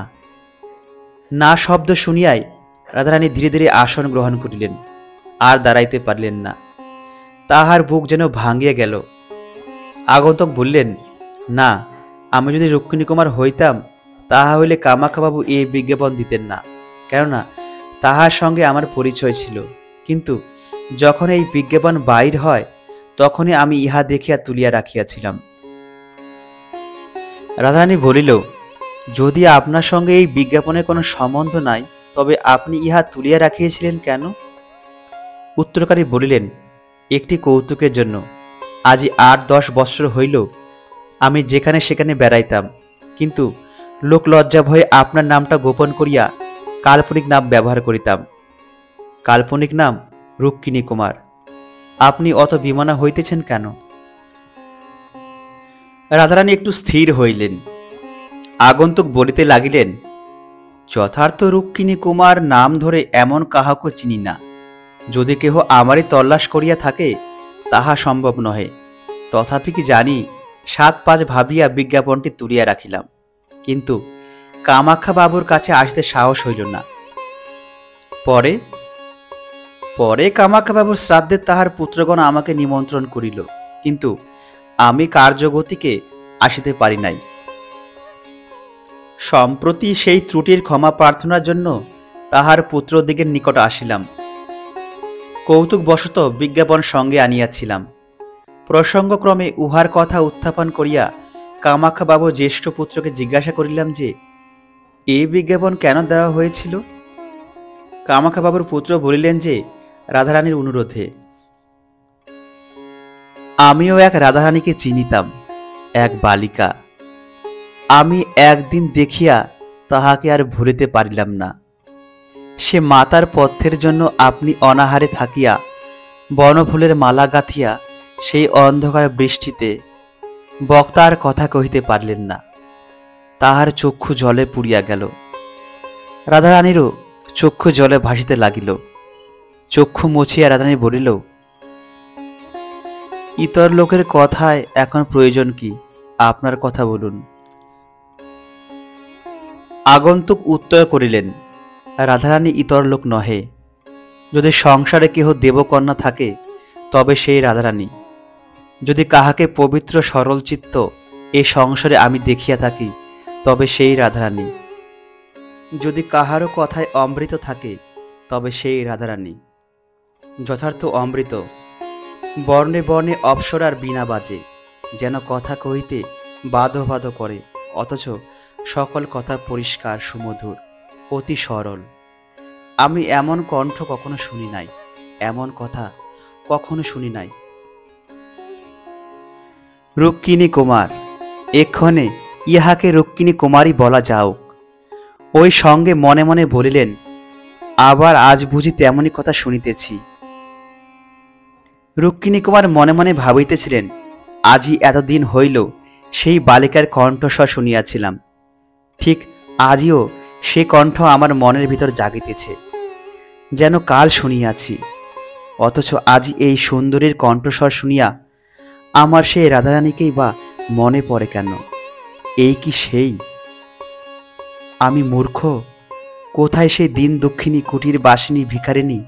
না শব্দ শুনিয়াই রাধারানী ধীরে ধীরে আসন গ্রহণ করিলেন। আর দাঁড়াইতে পারলেন না, তাহার বুক যেন ভাঙিয়া গেল। আগন্তক বললেন, না, আমি যদি রুক্মিণী কুমার হইতাম তাহা হইলে কামাখ্যাবাবু এই বিজ্ঞাপন দিতেন না, কেননা তাহার সঙ্গে আমার পরিচয় ছিল। কিন্তু যখন এই বিজ্ঞাপন বাইর হয় তখনই আমি ইহা দেখিয়া তুলিয়া রাখিয়াছিলাম। রাধারানী বলিল, যদি আপনার সঙ্গে এই বিজ্ঞাপনের কোনো সম্বন্ধ নাই তবে আপনি ইহা তুলিয়া রাখিয়েছিলেন কেন? উত্তরকারী বলিলেন, একটি কৌতুকের জন্য। আজ 8-10 বৎসর হইল আমি যেখানে সেখানে বেড়াইতাম, কিন্তু লোক লজ্জা ভয়ে আপনার নামটা গোপন করিয়া কাল্পনিক নাম ব্যবহার করিতাম। কাল্পনিক নাম রুক্মিণী কুমার। আপনি অত বিমনা হইতেছেন কেন? রাধারানী একটু স্থির হইলেন। আগন্তুক বলিতে লাগিলেন, যথার্থ রুক্মিণী কুমার নাম ধরে এমন কাহাকে চিনি না। যদি কেহ আমারই তল্লাশ করিয়া থাকে তাহা সম্ভব নহে। তথাপি কি জানি 7-5 ভাবিয়া বিজ্ঞাপনটি তুলিয়া রাখিলাম, কিন্তু কামাখ্যা বাবুর কাছে আসতে সাহস হইল না। পরে পরে কামাখ্যা বাবুর শ্রাদ্ধে তাহার পুত্রগণ আমাকে নিমন্ত্রণ করিল, কিন্তু আমি কার্যগতিকে আসিতে পারি নাই। সম্প্রতি সেই ত্রুটির ক্ষমা প্রার্থনার জন্য তাহার পুত্রদিগের নিকট আসিলাম। কৌতুকবশত বিজ্ঞাপন সঙ্গে আনিয়াছিলাম। প্রসঙ্গক্রমে উহার কথা উত্থাপন করিয়া কামাখ্যাবাবুর জ্যেষ্ঠ পুত্রকে জিজ্ঞাসা করিলাম যে এই বিজ্ঞাপন কেন দেওয়া হয়েছিল। কামাখ্যাবাবুর পুত্র বলিলেন যে রাধারানীর অনুরোধে। আমিও এক রাধারানীকে চিনিতাম, এক বালিকা। আমি একদিন দেখিয়া তাহাকে আর ভুলিতে পারিলাম না। সে মাতার পথ্যের জন্য আপনি অনাহারে থাকিয়া বনফুলের মালা গাঁথিয়া সেই অন্ধকার বৃষ্টিতে বক্তার কথা কহিতে পারলেন না। তাহার চক্ষু জলে পুড়িয়া গেল। রাধারানীরও চক্ষু জলে ভাসিতে লাগিল। চক্ষু মুছিয়া রাধারানী বলিল, ইতর লোকের কথায় এখন প্রয়োজন কি, আপনার কথা বলুন। আগন্তুক উত্তর করিলেন, রাধারানী ইতর লোক নহে। যদি সংসারে কেহ দেবকন্যা থাকে তবে সেই রাধারানী। যদি কাহাকে পবিত্র সরল চিত্ত এই সংসারে আমি দেখিয়া থাকি তবে সেই রাধারানী। যদি কাহারও কথায় অমৃত থাকে তবে সেই রাধারানী। যথার্থ অমৃত। বর্ণে বর্ণে অপ্সরার বীণা বাজে, যেন কথা কহিতে বাধো বাধো করে, অথচ সকল কথা পরিষ্কার সুমধুর, অতি সরল। আমি এমন কণ্ঠ কখনো শুনি নাই, এমন কথা কখনো শুনি নাই। রুক্মিণী কুমার, এক্ষণে ইহাকে রুক্মিণী কুমারই বলা যাওক। ওই সঙ্গে মনে মনে বলিলেন, আবার আজ বুঝি তেমনই কথা শুনিতেছি। রুক্মিণী কুমার মনে মনে ভাবিতেছিলেন, আজই এতদিন হইল সেই বালিকার কণ্ঠস্বর শুনিয়াছিলাম, ঠিক আজও সে কণ্ঠ আমার মনের ভিতর জাগিতেছে, যেন কাল শুনিয়াছি। অথচ আজ এই সুন্দরীর কণ্ঠস্বর শুনিয়া আমার সেই রাধারানীকেই বা মনে পড়ে কেন? এই কি সেই? আমি মূর্খ? কোথায় সেই দিন দুঃখিনী কুটির বাসিনী ভিখারিণী,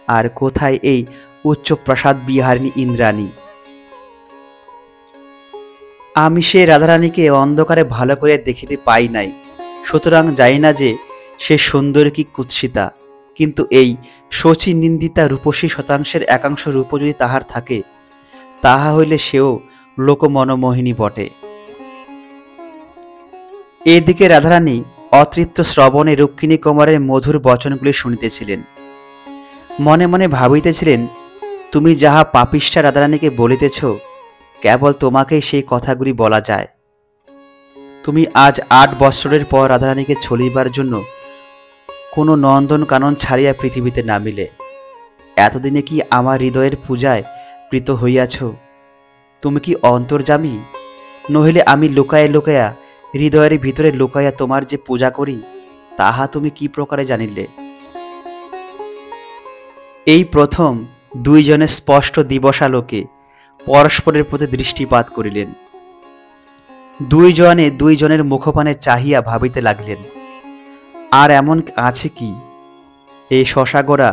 আর কোথায় এই উচ্চ প্রসাদ বিহারিণী ইন্দ্রাণী? আমি সেই রাধারানীকে অন্ধকারে ভালো করে দেখিতে পাই নাই, সুতরাং জানি না যে সে সুন্দর কি কুৎসিতা। কিন্তু এই শচী নিন্দিতা রূপসী শতাংশের একাংশ রূপ যদি তাহার থাকে, তাহা হইলে সেও লোকমনমোহিনী বটে। এদিকে রাধারানী অতৃপ্ত শ্রবণে রুক্মিণী কুমারের মধুর বচনগুলি শুনিতেছিলেন। মনে মনে ভাবিতেছিলেন, তুমি যাহা পাপিষ্ঠা রাধারানীকে বলিতেছ, কেবল তোমাকেই সেই কথাগুলি বলা যায়। তুমি আজ 8 বৎসরের পর রাধারানীকে ছলিবার জন্য কোনো নন্দন কানন ছাড়িয়া পৃথিবীতে নামিলে। এতদিনে কি আমার হৃদয়ের পূজায় প্রীত হইয়াছ? তুমি কি অন্তর্যামী? নহিলে আমি লুকায়া লুকায়া হৃদয়ের ভিতরে লুকাইয়া তোমার যে পূজা করি, তাহা তুমি কি প্রকারে জানিলে? এই প্রথম দুইজনে স্পষ্ট দিবসালোকে পরস্পরের প্রতি দৃষ্টিপাত করিলেন। দুইজনে দুইজনের মুখপানে চাহিয়া ভাবিতে লাগিলেন। আর এমন আছে কি? এই শশাগোরা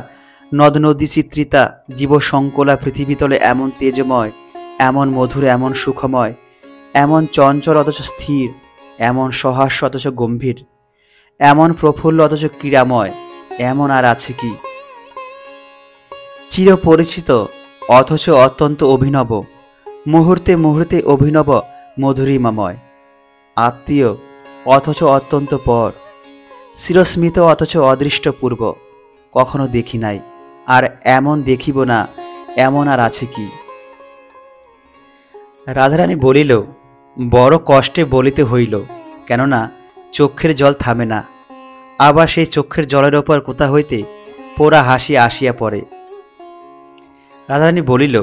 নদ নদী চিত্রিতা জীবসংকলা পৃথিবীতলে এমন তেজময়, এমন মধুর, এমন সুখময়, এমন চঞ্চল অথচ স্থির, এমন সহাস্য অথচ গম্ভীর, এমন প্রফুল্ল অথচ ক্রীড়াময়, এমন আর আছে কি? চিরপরিচিত অথচ অত্যন্ত অভিনব, মুহূর্তে মুহূর্তে অভিনব মধুরিমাময়, আত্মীয় অথচ অত্যন্ত পর, চিরস্মিত অথচ অদৃষ্টপূর্ব, কখনো দেখি নাই, আর এমন দেখিব না, এমন আর আছে কি? রাধারানী বলিল, বড় কষ্টে বলিতে হইল, কেননা চক্ষের জল থামে না। আবার সেই চক্ষের জলের ওপর কোথা হইতে পোড়া হাসি আসিয়া পড়ে। রাধারানী বলিল,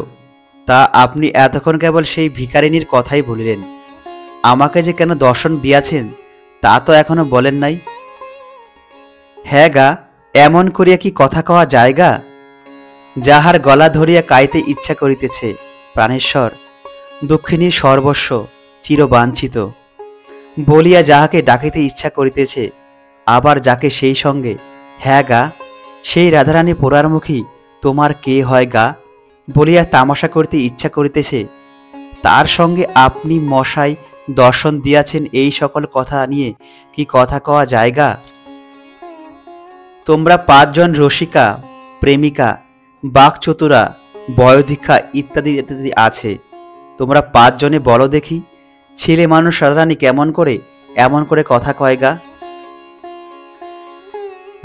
তা আপনি এতক্ষণ কেবল সেই ভিখারিনীর কথাই বলিলেন, আমাকে যে কেন দর্শন দিয়াছেন তা তো এখনো বলেন নাই। হ্যাঁ গা, এমন করিয়া কি কথা কওয়া জায়গা? যাহার গলা ধরিয়া কাইতে ইচ্ছা করিতেছে, প্রাণেশ্বর, দক্ষিণীর সর্বস্ব, চিরবাঞ্ছিত বলিয়া যাহাকে ডাকিতে ইচ্ছা করিতেছে, আবার যাকে সেই সঙ্গে, হ্যাঁ গা, সেই রাধারানী পোড়ারমুখী তোমার কে হয় গা বলিয়া তামাশা করিতে ইচ্ছা করিতেছে, তার সঙ্গে আপনি মশাই দর্শন দিয়াছেন, এই সকল কথা নিয়ে কি কথা কওয়া জায়গা? তোমরা 5 জন রসিকা, প্রেমিকা, বাকচতুরা, বয়োধিকা ইত্যাদি ইত্যাদি আছে, তোমরা 5 জনে বলো দেখি, ছেলে মানুষ রাধারানী কেমন করে এমন করে কথা কয় গা?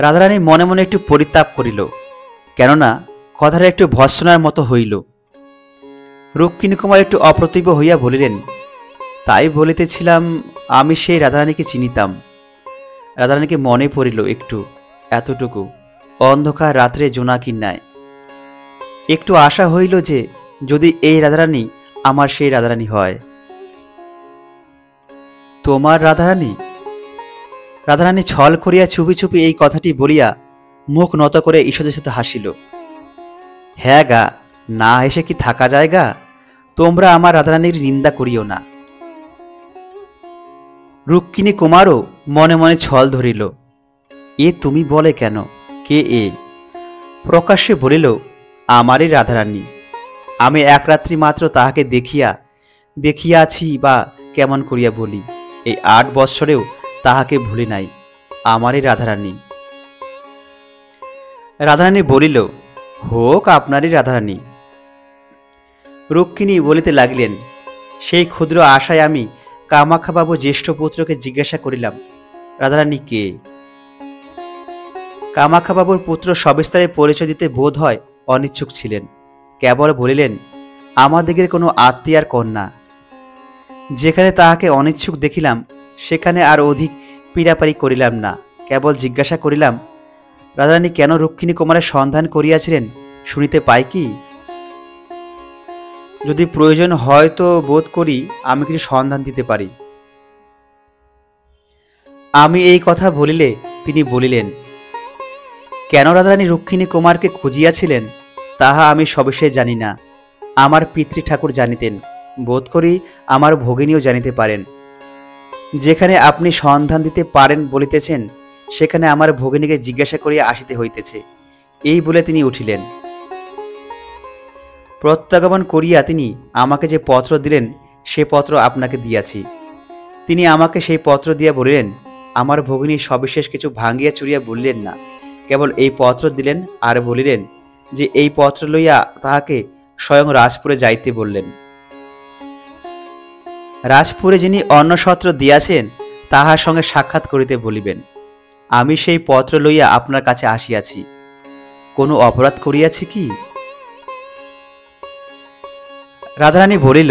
রাধারানী মনে মনে একটু পরিতাপ করিল, কেননা কথাটা একটু ভৎসনার মতো হইল। রুক্মিণী কুমার একটু অপ্রতিভ হইয়া বলিলেন, তাই বলিতেছিলাম, আমি সেই রাধারানীকে চিনিতাম। রাধারানীকে মনে পড়িল একটু, এতটুকু, অন্ধকার রাত্রে জোনাকির ন্যায়। একটু আশা হইল যে যদি এই রাধারানী আমার সেই রাধারানী হয়। তোমার রাধারানী? রাধারানী ছল করিয়া চুপি চুপি এই কথাটি বলিয়া মুখ নত করে ঈষৎ হাসিল। হ্যাঁ গা, না হেসে কি থাকা যায় গা? তোমরা আমার রাধারানীর নিন্দা করিও না। রুক্মিণী কুমারও মনে মনে ছল ধরিল, এ তুমি বলে কেন? কে এ? প্রকাশ্যে বলিল, আমারই রাধারানী। আমি এক রাত্রি মাত্র তাহাকে দেখিয়াছি, বা কেমন করিয়া বলি, এই 8 বৎসরেও তাহাকে ভুলি নাই, আমারই রাধারানী। রাধারানী বলিল, হোক আপনারই রাধারানী। রুক্মিণী বলিতে লাগিলেন, সেই ক্ষুদ্র আশায় আমি কামাখ্যাবাবু জ্যেষ্ঠ পুত্রকে জিজ্ঞাসা করিলাম, রাধারানী কে? কামাখ্যাবাবুর পুত্র সবিস্তারে পরিচয় দিতে বোধ হয় অনিচ্ছুক ছিলেন, কেবল বলিলেন, আমাদিগের কোনো আত্মীয়ার কন্যা। যেখানে তাহাকে অনিচ্ছুক দেখিলাম সেখানে আর অধিক পীড়াপাড়ি করিলাম না, কেবল জিজ্ঞাসা করিলাম, রাধারানী কেন রুক্মিণী কুমারের সন্ধান করিয়াছিলেন শুনিতে পাই কি? যদি প্রয়োজন হয় তো বোধ করি আমি কিছু সন্ধান দিতে পারি। আমি এই কথা বলিলে তিনি বলিলেন, কেন রাধারানী রুক্মিণী কুমারকে খুঁজিয়াছিলেন তাহা আমি সবিশেষ জানি না, আমার পিতৃ ঠাকুর জানিতেন, বোধ করি আমার ভগিনীও জানিতে পারেন। যেখানে আপনি সন্ধান দিতে পারেন বলিতেছেন সেখানে আমার ভগিনীকে জিজ্ঞাসা করিয়া আসিতে হইতেছে। এই বলে তিনি উঠিলেন। প্রত্যাগমন করিয়া তিনি আমাকে যে পত্র দিলেন সে পত্র আপনাকে দিয়াছি। তিনি আমাকে সেই পত্র দিয়া বলিলেন, আমার ভগিনী সবিশেষ কিছু ভাঙ্গিয়া চুরিয়া বলিলেন না, কেবল এই পত্র দিলেন আর বলিলেন যে এই পত্র লইয়া তাহাকে স্বয়ং রাজপুরে যাইতে বললেন। রাজপুরে যিনি অন্নসত্র দিয়াছেন তাহার সঙ্গে সাক্ষাৎ করিতে বলিবেন। আমি সেই পত্র লইয়া আপনার কাছে আসিয়াছি। কোনো অপরাধ করিয়াছি কি? রাধারানী বলিল,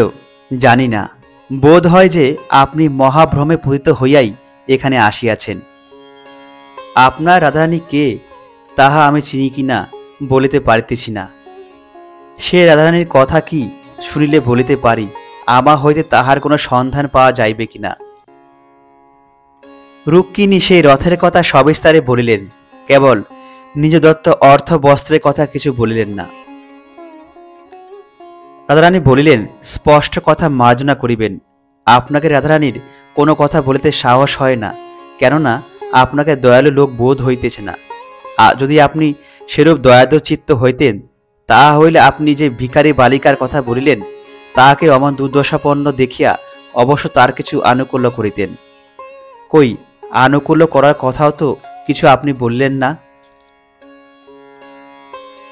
জানি না, বোধ হয় যে আপনি মহাভ্রমে পতিত হইয়াই এখানে আসিয়াছেন। আপনার রাধারানী কে তাহা আমি চিনি কিনা বলিতে পারিতেছি না। সে রাধারানীর কথা কি শুনিলে বলিতে পারি আমা হইতে তাহার কোনো সন্ধান পাওয়া যাইবে কিনা। রুক্মিণী সেই রথের কথা সবিস্তারে বলিলেন, কেবল নিজ দত্ত অর্থ বস্ত্রের কথা কিছু বলিলেন না। রাধারানী বলিলেন, স্পষ্ট কথা মার্জনা করিবেন। আপনাকে রাধারানীর কোনো কথা বলিতে সাহস হয় না, কেননা আপনাকে দয়ালু লোক বোধ হইতেছে না। যদি আপনি সেরূপ দয়াদ চিত্ত হইতেন, তাহা হইলে আপনি যে ভিখারী বালিকার কথা বলিলেন, তাহাকে অমন দুর্দশাপন্ন দেখিয়া অবশ্য তার কিছু আনুকূল্য করিতেন। কই, আনুকূল্য করার কথাও তো কিছু আপনি বললেন না।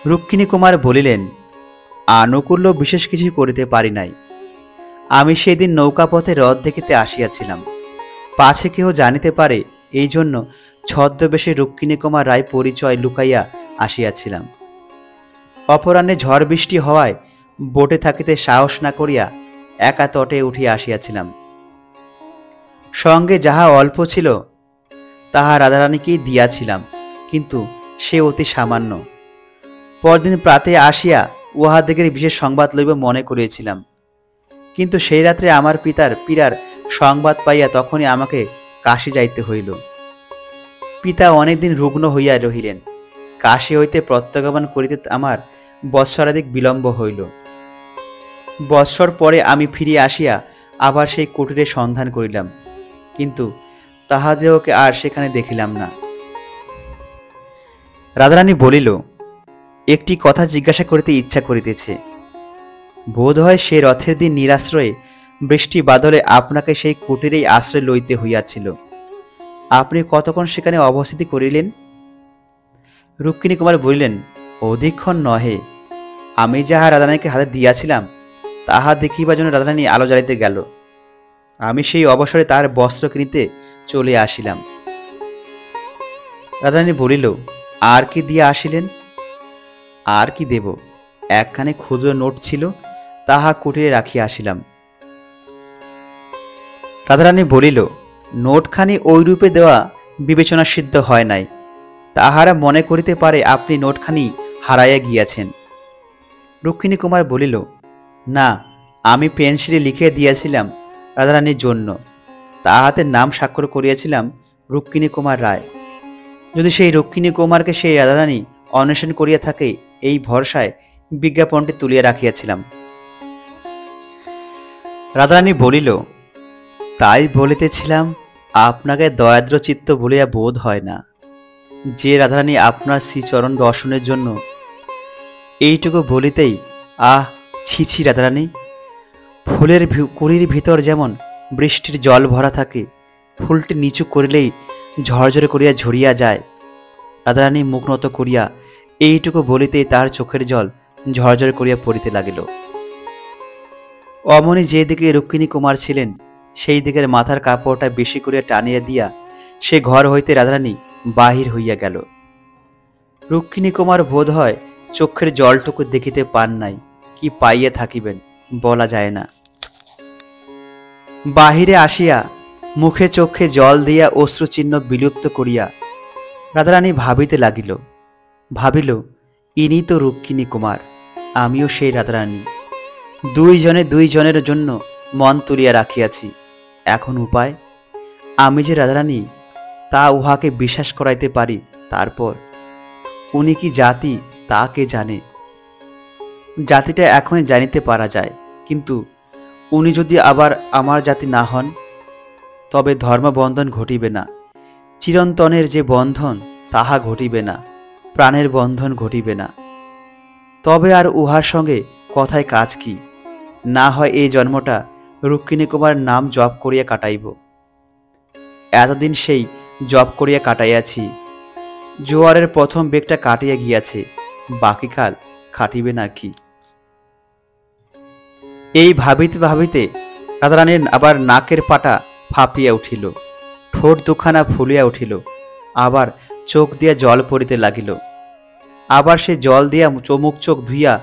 রুক্মিণী কুমার বলিলেন, আনুকূল্য বিশেষ কিছু করিতে পারি নাই। আমি সেদিন নৌকাপথে হ্রদ দেখিতে আসিয়াছিলাম, পাছে কেহ জানিতে পারে এই জন্য ছদ্মবেশে রুক্মিণী কুমার রায় পরিচয় লুকাইয়া আসিয়াছিলাম। অপরাহ্নে ঝড় বৃষ্টি হওয়ায় বোটে থাকিতে সাহস না করিয়া একা তটে উঠিয়া আসিয়াছিলাম। সঙ্গে যাহা অল্প ছিল তাহা রাধারানীকেই দিয়াছিলাম, কিন্তু সে অতি সামান্য। পরদিন প্রাতে আসিয়া উহাদিগের বিশেষ সংবাদ লইব মনে করিয়াছিলাম, কিন্তু সেই রাত্রে আমার পিতার পীড়ার সংবাদ পাইয়া তখনই আমাকে কাশী যাইতে হইল। পিতা অনেকদিন রুগ্ন হইয়া রহিলেন। কাশী হইতে প্রত্যাগমন করিতে আমার বৎসরাধিক বিলম্ব হইল। বৎসর পরে আমি ফিরিয়া আসিয়া আবার সেই কুটিরের সন্ধান করিলাম, কিন্তু তাহাদেরকে আর সেখানে দেখিলাম না। রাধারানী বলিল, একটি কথা জিজ্ঞাসা করিতে ইচ্ছা করিতেছে। বোধ হয় সে রথের দিন নিরাশ্রয়ে বৃষ্টি বাদলে আপনাকে সেই কুটিরেই আশ্রয় লইতে হইয়াছিল। আপনি কতক্ষণ সেখানে অবস্থিতি করিলেন? রুক্মিণী কুমার বলিলেন, অধিকক্ষণ নহে। আমি যাহা রাধারানীকে হাতে দিয়াছিলাম তাহা দেখিবার জন্য রাধারানী আলো জ্বালিতে গেল। আমি সেই অবসরে তার বস্ত্র কিনিতে চলে আসিলাম। রাধারানী বলিল, আর কি দিয়া আসিলেন? আর কি দেব, একখানি ক্ষুদ্র নোট ছিল, তাহা কুটিরে রাখিয়া আসিলাম। রাধারানী বলিল, নোটখানি ওই রূপে দেওয়া বিবেচনা সিদ্ধ হয় নাই। তাহারা মনে করিতে পারে আপনি নোটখানি হারাইয়া গিয়াছেন। রুক্মিণী কুমার বলিল, না, আমি পেন্সিলে লিখিয়া দিয়াছিলাম রাধারানীর জন্য, তাহাতে নাম স্বাক্ষর করিয়াছিলাম রুক্মিণী কুমার রায়। যদি সেই রুক্মিণী কুমারকে সেই রাধারানী অন্বেষণ করিয়া থাকে, এই ভরসায় বিজ্ঞাপনটি তুলিয়া রাখিয়াছিলাম। রাধারানী বলিল, তাই বলিতেছিলাম আপনাকে দয়াদ্র চিত্ত বলিয়া বোধ হয় না। যে রাধারানী আপনার শ্রীচরণ দর্শনের জন্য, এইটুকু বলিতেই আহ, ছি ছি রাধারানী। ফুলের কুড়ির ভিতর যেমন বৃষ্টির জল ভরা থাকে, ফুলটি নিচু করিলেই ঝরঝরে করিয়া ঝরিয়া যায়। রাধারানী মুখ নত করিয়া এইটুকু বলিতেই তার চোখের জল ঝরঝরে করিয়া পড়িতে লাগিল। অমনি যে দিকে রুক্মিণী কুমার ছিলেন, সেই দিকের মাথার কাপড়টা বেশি করিয়া টানিয়া দিয়া সে ঘর হইতে রাধারানী বাহির হইয়া গেল। রুক্মিণী কুমার বোধ হয় চোখের জলটুকু দেখিতে পান নাই, কি পাইয়া থাকিবেন বলা যায় না। বাহিরে আসিয়া মুখে চোখে জল দিয়া অশ্রুচিহ্ন বিলুপ্ত করিয়া রাধারানী ভাবিতে লাগিল। ভাবিল, ইনি তো রুক্মিণী কুমার, আমিও সেই রাধারানী। দুইজনে দুইজনের জন্য মন তুলিয়া রাখিয়াছি। এখন উপায়, আমি যে রাধারানী তা উহাকে বিশ্বাস করাইতে পারি। তারপর উনি কি জাতি তা কে জানে? জাতিটা এখনই জানিতে পারা যায়, কিন্তু উনি যদি আবার আমার জাতি না হন, তবে ধর্মবন্ধন ঘটিবে না। চিরন্তনের যে বন্ধন তাহা ঘটিবে না, প্রাণের বন্ধন ঘটিবে না। তবে আর উহার সঙ্গে কথায় কাজ কি? না হয় এই জন্মটা রুক্মিণী কুমার নাম জপ করিয়া কাটাইব। এতদিন সেই জপ করিয়া কাটাইয়াছি। জোয়ারের প্রথম বেগটা কাটিয়া গিয়াছে, বাকি কাল খাটিবে নাকি? এই ভাবিতে ভাবিতে রাধারানীর আবার নাকের পাটা ফাঁপিয়া উঠিল, ঠোঁট দুখানা ফুলিয়া উঠিল, আবার চোখ দিয়া জল পড়িতে লাগিল। আবার সে জল দিয়া মুখ চোখ ধুইয়া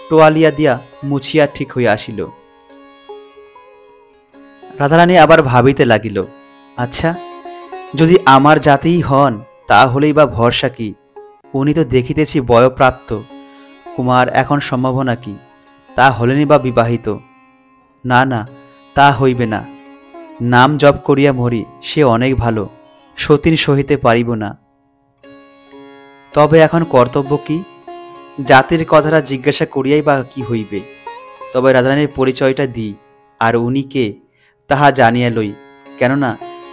টোয়ালিয়া দিয়া মুছিয়া ঠিক হইয়া আসিল। রাধারানী আবার ভাবিতে লাগিল, আচ্ছা, যদি আমার জাতিই হন তাহলেই বা ভরসা কি? উনি তো দেখিতেছি বয়প্রাপ্ত কুমার, এখন সম্ভাবনা কি? তা হলেনি বা বিবাহিত? না না, তা হইবে না। নাম জপ করিয়া মরি, সে অনেক ভালো, সতীন সহিতে পারিব না। তবে এখন কর্তব্য কি? জাতির কথাটা জিজ্ঞাসা করিয়াই বা কি হইবে? তবে রাধারানীর পরিচয়টা দিই, আর উনি কে তাহা জানিয়া লই। কেননা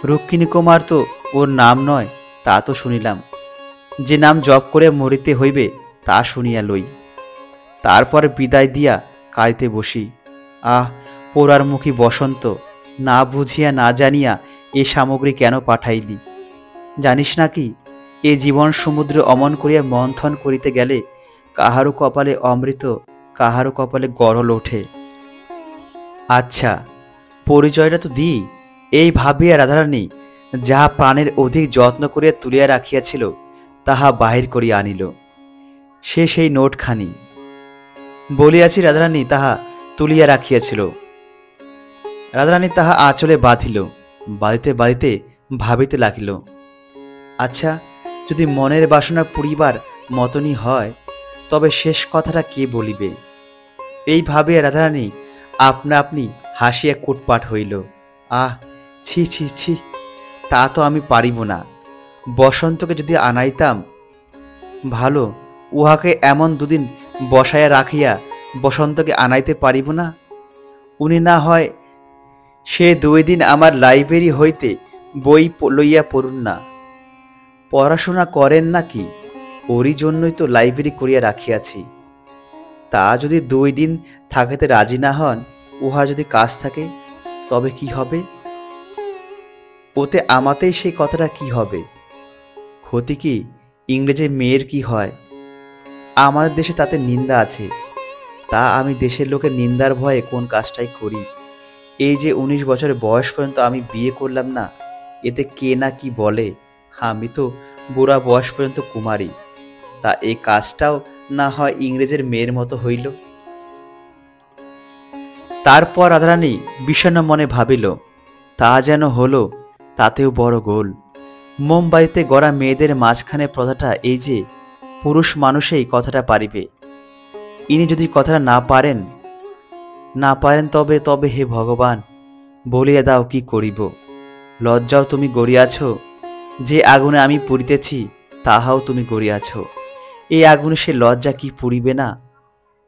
রুক্মিণী কুমার তো ওর নাম নয় তা তো শুনিলাম, যে নাম জপ করে মরিতে হইবে তা শুনিয়া লই। তারপর বিদায় দিয়া কাঁদিতে বসি। আহ, পোড়ারমুখী বসন্ত, না বুঝিয়া না জানিয়া এ সামগ্রী কেন পাঠাইলি? জানিস নাকি, এ জীবন সমুদ্র অমন করিয়া মন্থন করিতে গেলে কাহারও কপালে অমৃত, কাহারও কপালে গরল ওঠে। আচ্ছা, পরিচয়টা তো দিই। এই ভাবিয়া রাধারানী যাহা প্রাণের অধিক যত্ন করিয়া তুলিয়া রাখিয়াছিল তাহা বাহির করিয়া আনিল। সেই নোটখানি। বলিয়াছি রাধারানী তাহা তুলিয়া রাখিয়াছিল। রাধারানী তাহা আঁচলে বাঁধিল। বাঁধিতে বাঁধিতে ভাবিতে লাগিল, আচ্ছা, যদি মনের বাসনা পুরিবার মতনই হয় তবে শেষ কথাটা কে বলিবে? এই ভাবিয়া রাধারানী আপনা আপনি হাসিয়া কুটপাট হইল। আহ, ছি ছি ছি, তা তো আমি পারিব না। বসন্তকে যদি আনাইতাম ভালো, উহাকে এমন দুদিন বসাইয়া রাখিয়া বসন্তকে আনাইতে পারিব না? উনি না হয় সে 2 দিন আমার লাইব্রেরি হইতে বই লইয়া পড়ুন না। পড়াশোনা করেন নাকি? ওরই জন্যই তো লাইব্রেরি করিয়া রাখিয়াছি। তা যদি 2 দিন থাকিতে রাজি না হন, উহার যদি কাজ থাকে, তবে কি হবে? ওতে আমাতেই সেই কথাটা কি হবে? ক্ষতি কি? ইংরেজে মেয়ের কি হয়? আমাদের দেশে তাতে নিন্দা আছে। তা আমি দেশের লোকের নিন্দার ভয়ে কোন কাজটাই করি। এই যে 19 বছরের বয়স পর্যন্ত আমি বিয়ে করলাম না, এতে কে না কি বলে। আমি তো বুড়া বয়স পর্যন্ত কুমারী। তা এই কাজটাও না হয় ইংরেজের মেয়ের মতো হইল। তারপর রাধারানী বিষণ্ণ মনে ভাবিল, তা যেন হলো, তাতেও বড় গোল। মুম্বাইতে গড়া মেয়েদের মাঝখানে প্রথাটা এই যে পুরুষ মানুষেই কথাটা পারিবে। ইনি যদি কথাটা না পারেন তবে তবে হে ভগবান, বলিয়া দাও কি করিব। লজ্জাও তুমি গড়িয়াছ, যে আগুনে আমি পুড়িতেছি তাহাও তুমি গড়িয়াছ। এই আগুনে সে লজ্জা কি পুড়িবে না?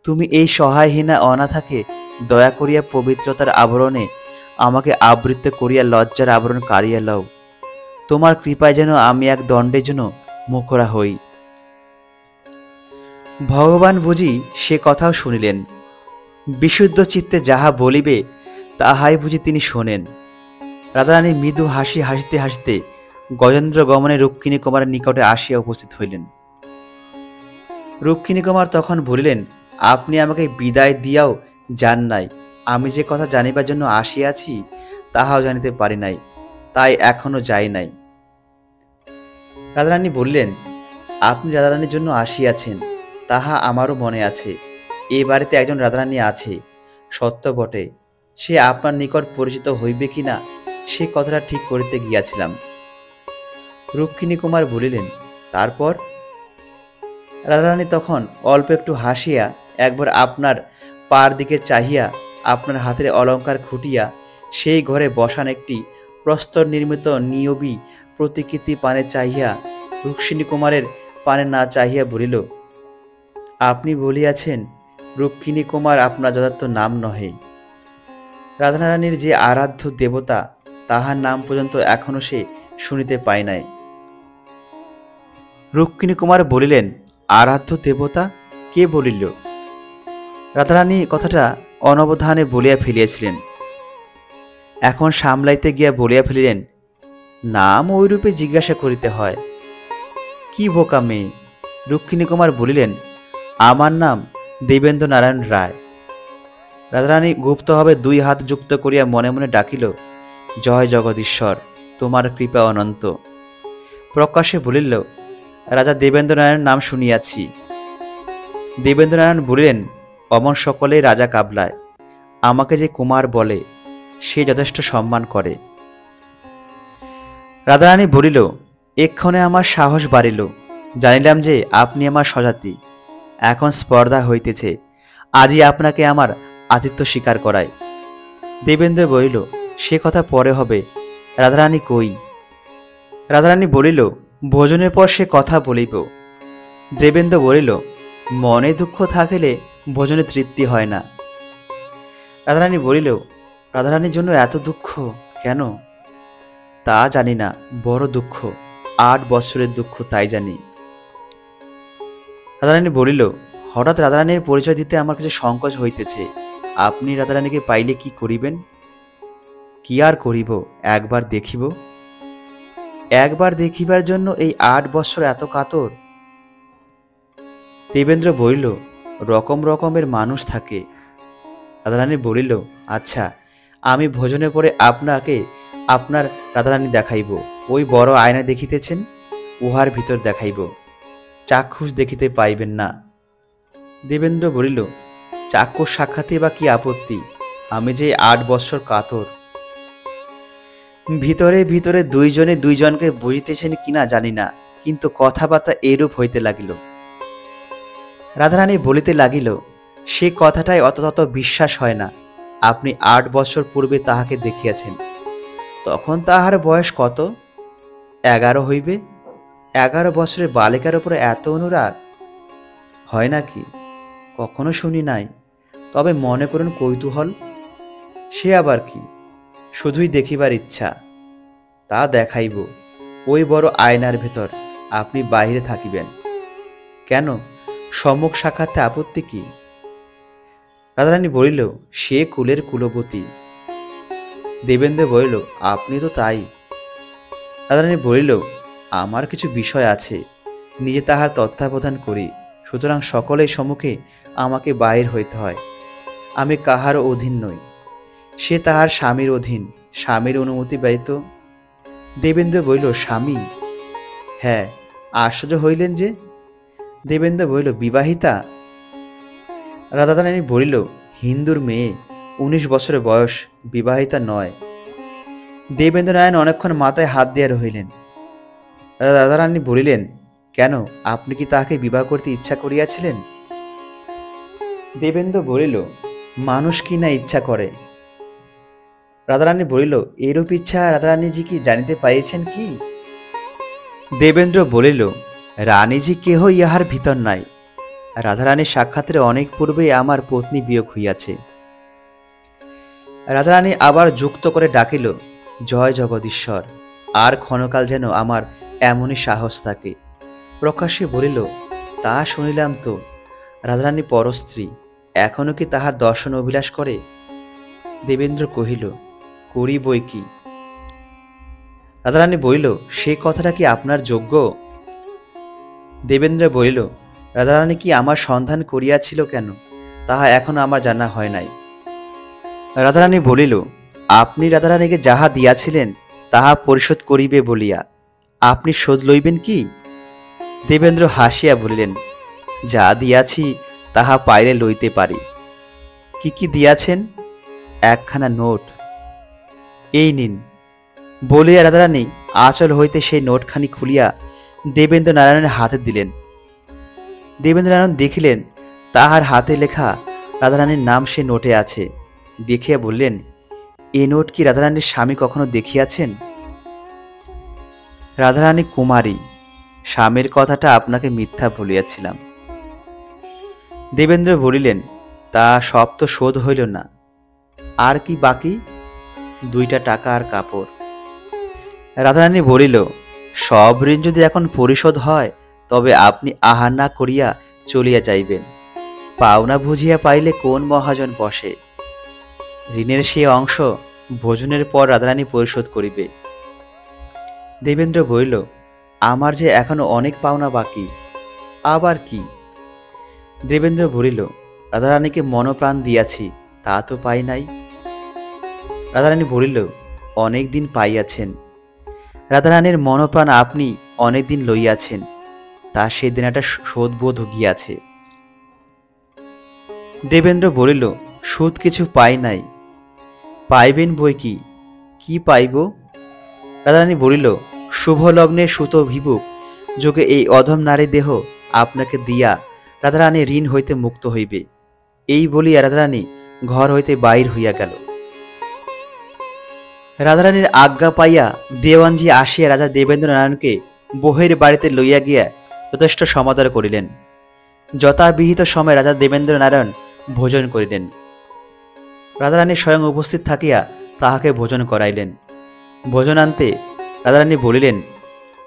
তুমি এই সহায়হীনা অনাথাকে দয়া করিয়া পবিত্রতার আবরণে আমাকে আবৃত করিয়া লজ্জার আবরণ কাড়িয়া লও। তোমার কৃপায় যেন আমি এক দণ্ডের জন্য মুখরা হই। ভগবান বুঝি সে কথাও শুনিলেন। বিশুদ্ধ চিত্তে যাহা বলিবে তাহাই বুঝি তিনি শোনেন। রাধারানী মৃদু হাসি হাসিতে হাসিতে গজেন্দ্র গমনে রুক্মিণী কুমারের নিকটে আসিয়া উপস্থিত হইলেন। রুক্মিণী কুমার তখন বলিলেন, আপনি আমাকে বিদায় দিয়াও যান নাই। আমি যে কথা জানিবার জন্য আসিয়াছি তাহাও জানিতে পারি নাই, তাই এখনো যাই নাই। রাধারানী বললেন, আপনি রাধারানীর জন্য আসিয়াছেন তাহা আমারও মনে আছে। এ বাড়িতে একজন রাধারানী আছে, সত্য বটে। সে আপনার নিকট পরিচিত হইবে কিনা সে কথাটা ঠিক করিতে গিয়াছিলাম। রুক্মিণী কুমার বলিলেন, তারপর? রাধারানী তখন অল্প একটু হাসিয়া একবার আপনার পার দিকে চাহিয়া আপনার হাতের অলঙ্কার খুটিয়া সেই ঘরে বসান একটি প্রস্তর নির্মিত নিয়বী প্রতিকৃতি পানে চাহিয়া রুক্মিণী কুমারের পানে না চাহিয়া বলিল, আপনি বলিয়াছেন রুক্মিণী কুমার আপনার যথার্থ নাম নহে। রাধারানীর যে আরাধ্য দেবতা তাহার নাম পর্যন্ত এখনো সে শুনিতে পায় নাই। রুক্মিণী কুমার বলিলেন, আরাধ্য দেবতা কে বলিল? রাধারানী কথাটা অনবধানে বলিয়া ফেলিয়াছিলেন। এখন সামলাইতে গিয়া বলিয়া ফেলিলেন, নাম ওইরূপে জিজ্ঞাসা করিতে হয়। কি বোকা মেয়ে! রুক্মিণী কুমার বলিলেন, আমার নাম দেবেন্দ্র নারায়ণ রায়। রাধারানী গুপ্তভাবে 2 হাত যুক্ত করিয়া মনে মনে ডাকিল, জয় জগদীশ্বর, তোমার কৃপা অনন্ত। প্রকাশ্যে বলিল, রাজা দেবেন্দ্র নারায়ণ নাম শুনিয়াছি। দেবেন্দ্র নারায়ণ বলিলেন, অমন সকলেই রাজা কাবলায়। আমাকে যে কুমার বলে সে যথেষ্ট সম্মান করে। রাধারানী বলিল, এক্ষণে আমার সাহস বাড়িল। জানিলাম যে আপনি আমার স্বজাতি। এখন স্পর্ধা হইতেছে, আজই আপনাকে আমার আতিথ্য স্বীকার করায়। দেবেন্দ্র বলিল, সে কথা পরে হবে। রাধারানী কই? রাধারানী বলিল, ভোজনের পর সে কথা বলিব। দেবেন্দ্র বলিল, মনে দুঃখ থাকিলে ভোজনে তৃপ্তি হয় না। রাধারানী বলিল, রাধারানীর জন্য এত দুঃখ কেন? তা জানি না, বড় দুঃখ, 8 বৎসরের দুঃখ তাই জানি। রাধারানী বলিল, হঠাৎ রাধারানীর পরিচয় দিতে আমার কিছু সংকোচ হইতেছে। আপনি রাধারানীকে পাইলে কি করিবেন? কি আর করিব, একবার দেখিব। একবার দেখিবার জন্য এই 8 বৎসর এত কাতর? দেবেন্দ্র বলিল, রকম রকমের মানুষ থাকে। রাধারানী বলিল, আচ্ছা, আমি ভোজনে পরে আপনাকে আপনার রাধারানী দেখাইব। ওই বড় আয়না দেখিতেছেন, উহার ভিতর দেখাইব, চাক্ষুষ দেখিতে পাইবেন না। দেবেন্দ্র বলিল, চাক্ষুষ সাক্ষাতে বা কি আপত্তি? আমি যে 8 বৎসর কাতর। ভিতরে ভিতরে দুইজনে দুইজনকে বুঝিতেছেন কিনা জানি না, কিন্তু কথাবার্তা এরূপ হইতে লাগিল। রাধারানী বলিতে লাগিল, সে কথাটাই অত বিশ্বাস হয় না। আপনি 8 বৎসর পূর্বে তাহাকে দেখিয়াছেন, তখন তাহার বয়স কত? 11 হইবে। 11 বৎসরের বালিকার উপরে এত অনুরাগ হয় নাকি? কখনো শুনি নাই। তবে মনে করুন কৌতূহল। সে আবার কি? শুধুই দেখিবার ইচ্ছা। তা দেখাইব, ওই বড় আয়নার ভেতর। আপনি বাহিরে থাকিবেন কেন? সম্মুখ সাক্ষাতে আপত্তি কি? রাধারানী বলিল, সে কুলের কুলবতী। দেবেন্দ্র বলিল, আপনি তো তাই। রাধারানী বলিল, আমার কিছু বিষয় আছে, নিজে তাহার তত্ত্বাবধান করি, সুতরাং সকলের সম্মুখে আমাকে বাহির হইতে হয়। আমি কাহারও অধীন নই। সে তাহার স্বামীর অধীন, স্বামীর অনুমতি ব্যতীত। দেবেন্দ্র বলিল, স্বামী? হ্যাঁ। আশ্চর্য হইলেন যে? দেবেন্দ্র বলিল, বিবাহিতা? রাধারানী বলিল, হিন্দুর মেয়ে, 19 বছরের বয়স, বিবাহিতা নয়। দেবেন্দ্র নারায়ণ অনেকক্ষণ মাথায় হাত দিয়া রহিলেন। রাধারানী বলিলেন, কেন, আপনি কি তাহাকে বিবাহ করতে ইচ্ছা করিয়াছিলেন? দেবেন্দ্র বলিল, মানুষ কি না ইচ্ছা করে। রাধারানী বলিল, এরূপ ইচ্ছা রাধারানীজি কি জানিতে পাইয়াছেন কি? দেবেন্দ্র বলিল, রানীজি কেহ ইহার ভিতর নাই। রাধারানীর সাক্ষাতের অনেক পূর্বেই আমার পত্নী বিয়োগ হইয়াছে। রাধারানী আবার যুক্ত করে ডাকিল, জয় জগদীশ্বর। আর ক্ষণকাল যেন আমার এমনই সাহস থাকে। প্রকাশ্যে বলিল, তা শুনিলাম তো। রাধারানী পরস্ত্রী, এখনো কি তাহার দর্শন অভিলাষ করে? দেবেন্দ্র কহিল, করি বই কি। রাধারানী বলিল, সে কথাটা কি আপনার যোগ্য? দেবেন্দ্র বলিল, রাধারানী কি আমার সন্ধান করিয়াছিল কেন, তাহা এখনো আমার জানা হয় নাই। রাধারানী বলিল, আপনি রাধারানীকে যাহা দিয়াছিলেন তাহা পরিশোধ করিবে বলিয়া আপনি শোধ লইবেন কি? দেবেন্দ্র হাসিয়া বলিলেন, যা দিয়াছি তাহা পাইলে লইতে পারি। কি কি দিয়াছেন? একখানা নোট। এই নিন। বলিয়া রাধারানী আঁচল হইতে সেই নোটখানি খুলিয়া দেবেন্দ্র নারায়ণের হাতে দিলেন। দেবেন্দ্র নারায়ণ দেখিলেন তাহার হাতে লেখা রাধারানীর নাম সে নোটে আছে। দেখিয়া বললেন, এ নোট কি রাধারানীর স্বামী কখনো দেখিয়াছেন? রাধারানী কুমারী, স্বামীর কথাটা আপনাকে মিথ্যা বলিয়াছিলাম। দেবেন্দ্র বলিলেন, তা সব তো শোধ হইল না, আর কি বাকি? 2টা টাকা আর কাপড়। রাধারানী বলিল, সব ঋণ যদি এখন পরিশোধ হয় তবে আপনি আহার না করিয়া চলিয়া যাইবেন। পাওনা বুঝিয়া পাইলে কোন মহাজন বসে? ঋণের সে অংশ ভোজনের পর রাধারানী পরিশোধ করিবে। দেবেন্দ্র বলিল, আমার যে এখনো অনেক পাওনা বাকি। আবার কি? দেবেন্দ্র বলিল, রাধারানীকে মনপ্রাণ দিয়াছি, তা তো পাই নাই। রাধারানী বলিল, অনেক দিন পাইয়াছেন। রাধারানীর মনপ্রাণ আপনি অনেক দিন লইয়াছেন, তা সেদিন একটা শোধবোধ গিয়াছে। দেবেন্দ্র বলিল, সুদ কিছু পাই নাই। পাইবেন বই কি। কি পাইব? রাধারানী বলিল, শুভ লগ্নে সুত ভিবুক যোগে এই অধম নারী দেহ আপনাকে দিয়া রাধারানী ঋণ হইতে মুক্ত হইবে। এই বলিয়া রাধারানী ঘর হইতে বাহির হইয়া গেল। রাধারানীর আজ্ঞা পাইয়া দেওয়ানজি আসিয়া রাজা দেবেন্দ্র নারায়ণকে বহের বাড়িতে লইয়া গিয়া যথেষ্ট সমাদর করিলেন। যথাবিহিত সময় রাজা দেবেন্দ্র নারায়ণ ভোজন করিলেন। রাধারানী স্বয়ং উপস্থিত থাকিয়া তাহাকে ভোজন করাইলেন। ভোজনান্তে রাধারানী বলিলেন,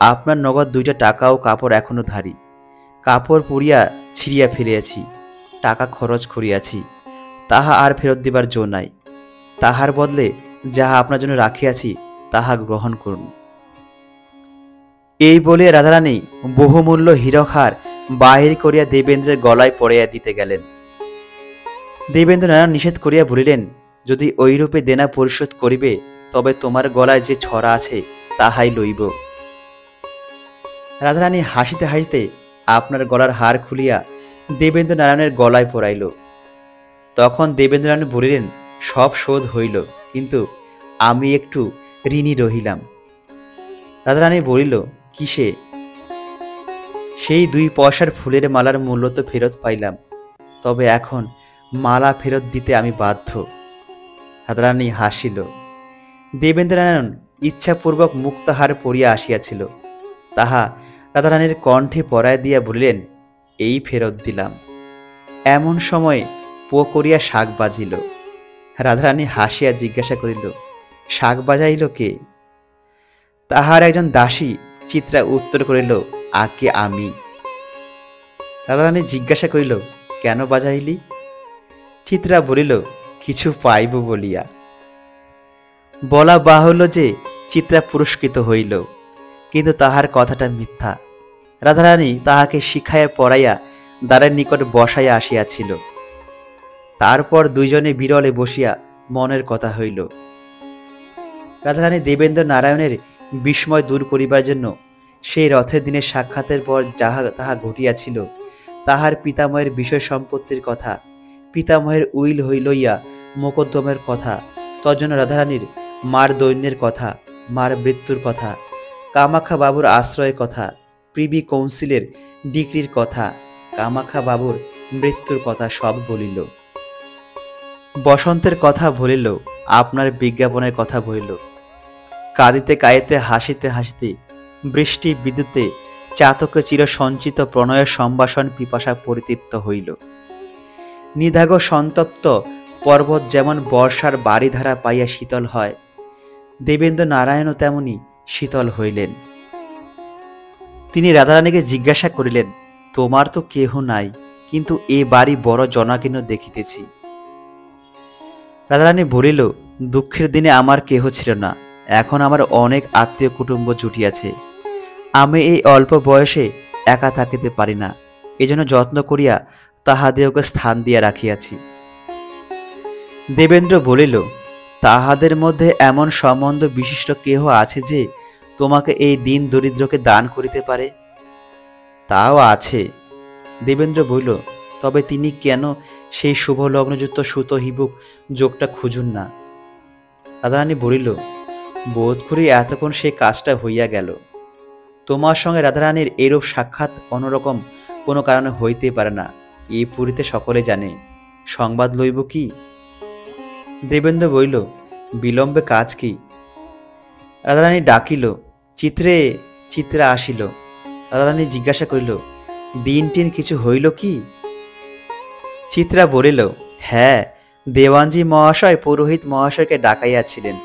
আপনার নগদ 2টা টাকা ও কাপড় এখনো ধারি। কাপড় পুড়িয়া ছিঁড়িয়া ফেলিয়াছি, টাকা খরচ করিয়াছি, তাহা আর ফেরত দিবার জো নাই। তাহার বদলে যাহা আপনার জন্য রাখিয়াছি তাহা গ্রহণ করুন। এই বলিয়া রাধারানী বহুমূল্য হীরকহার বাহির করিয়া দেবেন্দ্রের গলায় পরাইয়া দিতে গেলেন। দেবেন্দ্র নারায়ণ নিষেধ করিয়া বলিলেন, যদি ঐরূপে দেনা পরিশোধ করিবে তবে তোমার গলায় যে ছড়া আছে তাহাই লইব। রাধারানী হাসিতে হাসিতে আপনার গলার হার খুলিয়া দেবেন্দ্র নারায়ণের গলায় পরাইল। তখন দেবেন্দ্র নারায়ণ বলিলেন, সব শোধ হইল, কিন্তু আমি একটু ঋণী রহিলাম। রাধারানী বলিল, কিসে? সেই 2 পয়সার ফুলের মালার মূল্য তো ফেরত পাইলাম, তবে এখন মালা ফেরত দিতে আমি বাধ্য। রাধারানী হাসিল। দেবেন্দ্র নারায়ণ ইচ্ছাপূর্বক মুক্তাহার পরিয়া আসিয়াছিল, তাহা রাধারানীর কণ্ঠে পরাইয়া দিয়া বলিলেন, এই ফেরত দিলাম। এমন সময় পো করিয়া শাক বাজিল। রাধারানী হাসিয়া জিজ্ঞাসা করিল, শাক বাজাইল কে? তাহার একজন দাসী চিত্রা উত্তর করিল, আকে আমি। রাধারানী জিজ্ঞাসা করিল, কেন বাজাইলি? চিত্রা বলিল, কিছু পাইব বলিয়া। বলা বাহুল্য যে চিত্রা পুরস্কৃত হইল, কিন্তু তাহার কথাটা মিথ্যা। রাধারানী তাহাকে শিখাইয়া পড়াইয়া দ্বারের নিকট বসাইয়া আসিয়াছিল। তারপর 2 জনে বিরলে বসিয়া মনের কথা হইল। রাধারানী দেবেন্দ্র নারায়ণের বিস্ময় দূর করিবার জন্য সেই রথের দিনের সাক্ষাতের পর যাহা তাহা ঘটিয়াছিল, তাহার পিতামহের বিষয় সম্পত্তির কথা, পিতামহের উইল লইয়া মোকদ্দমের কথা, তজ্জন্য রাধারানীর মার দৈন্যের কথা, মার মৃত্যুর কথা, কামাখ্যা বাবুর আশ্রয়ের কথা, প্রিভি কাউন্সিলের ডিক্রির কথা, কামাখ্যা বাবুর মৃত্যুর কথা সব বলিল। বসন্তের কথা বলিল, আপনার বিজ্ঞাপনের কথা বলিল। কাঁদিতে কাঁদিতে হাসিতে হাসিতে বৃষ্টি বিদ্যুতে চাতকে চির সঞ্চিত প্রণয়ের সম্ভাষণ পিপাসা পরিতৃপ্ত হইল। নিধাগ সন্তপ্ত পর্বত যেমন বর্ষার বাড়িধারা পাইয়া শীতল হয়, দেবেন্দ্র নারায়ণও তেমনি শীতল হইলেন। তিনি রাধারানীকে জিজ্ঞাসা করিলেন, তোমার তো কেহ নাই, কিন্তু এ বাড়ি বড় জনাকীর্ণ দেখিতেছি। রাধারানী বলিল, দুঃখের দিনে আমার কেহ ছিল না, এখন আমার অনেক আত্মীয় কুটুম্ব জুটিয়াছে। আমি এই অল্প বয়সে একা থাকিতে পারি না, এজন্য যত্ন করিয়া তাহাদেরকে স্থান দিয়া রাখিয়াছি। দেবেন্দ্র বলিল, তাহাদের মধ্যে এমন সম্বন্ধ বিশিষ্ট কেহ আছে যে তোমাকে এই দিন দরিদ্রকে দান করিতে পারে? তাও আছে। দেবেন্দ্র বলিল, তবে তিনি কেন সেই শুভ লগ্নযুক্ত সুত হিবুক যোগটা খুঁজুন না? রাধারানী বলিল, বোধ করি এতক্ষণ সেই কাজটা হইয়া গেল। তোমার সঙ্গে রাধারানীর এরূপ সাক্ষাৎ অন্যরকম কোনো কারণে হইতে পারে না, এই পুরীতে সকলে জানে। সংবাদ লইব কি? দেবেন্দ্র বলিল, বিলম্বে কাজ কি? রাধারানী ডাকিল, চিত্রে। চিত্রা আসিল। রাধারানী জিজ্ঞাসা করিল, দিন টিন কিছু হইল কি? চিত্রা বলিল, হ্যাঁ, দেওয়ানজি মহাশয় পুরোহিত মহাশয়কে ডাকাইয়াছিলেন।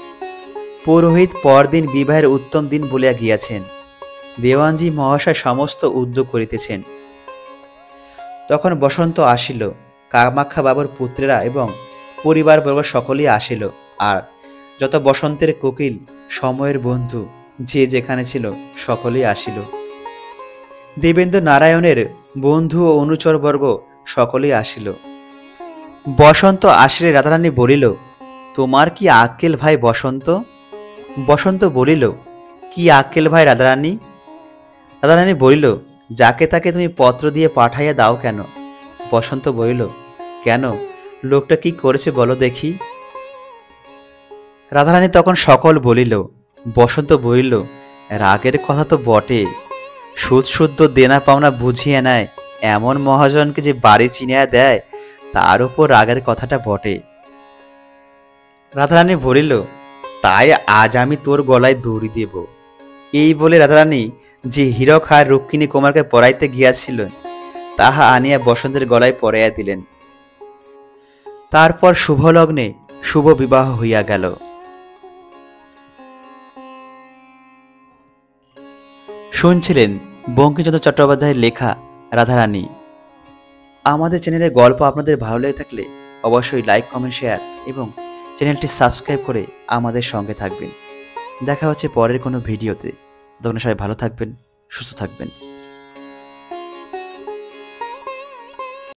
পুরোহিত পরদিন বিবাহের উত্তম দিন বলিয়া গিয়াছেন। দেওয়ানজি মহাশয় সমস্ত উদ্যোগ করিতেছেন। তখন বসন্ত আসিল, কামাখ্যা বাবুর পুত্রেরা এবং পরিবারবর্গ সকলেই আসিল, আর যত বসন্তের কোকিল সময়ের বন্ধু যে যেখানে ছিল সকলেই আসিল। দেবেন্দ্র নারায়ণের বন্ধু ও অনুচরবর্গ সকলেই আসিল। বসন্ত আসিলে রাধারানী বলিল, তোমার কি আক্কেল ভাই বসন্ত? বসন্ত বলিল, কি আক্কেল ভাই রাধারানী? রাধারানী বলিল, যাকে তাকে তুমি পত্র দিয়ে পাঠাইয়া দাও কেন? বসন্ত বলিল, কেন, লোকটা কি করেছে বলো দেখি। রাধারানী তখন সকল বলিল। বসন্ত বলিল, রাগের কথা তো বটে, সুদ শুদ্ধ দেনা পাওনা বুঝিয়ে নেয় এমন মহাজনকে যে বাড়ি চিনিয়া দেয়, তার উপর রাগের কথাটা বটে। রাধারানী বলিল, তাই আজ আমি তোর গলায় দড়ি দেব। এই বলে রাধারানী যে হীরক আর রুক্মিণী কুমারকে পরাইতে গিয়াছিল তাহা আনিয়া বসন্তের গলায় পরাইয়া দিলেন। তারপর শুভ লগ্নে শুভ বিবাহ হইয়া গেল। শুনছিলেন বঙ্কিমচন্দ্র চট্টোপাধ্যায়ের লেখা রাধারানী। আমাদের চ্যানেলের গল্প আপনাদের ভালো লেগে থাকলে অবশ্যই লাইক, কমেন্ট, শেয়ার এবং চ্যানেলটি সাবস্ক্রাইব করে আমাদের সঙ্গে থাকবেন। দেখা হচ্ছে পরের কোনো ভিডিওতে। ততক্ষণ সবাই ভালো থাকবেন, সুস্থ থাকবেন।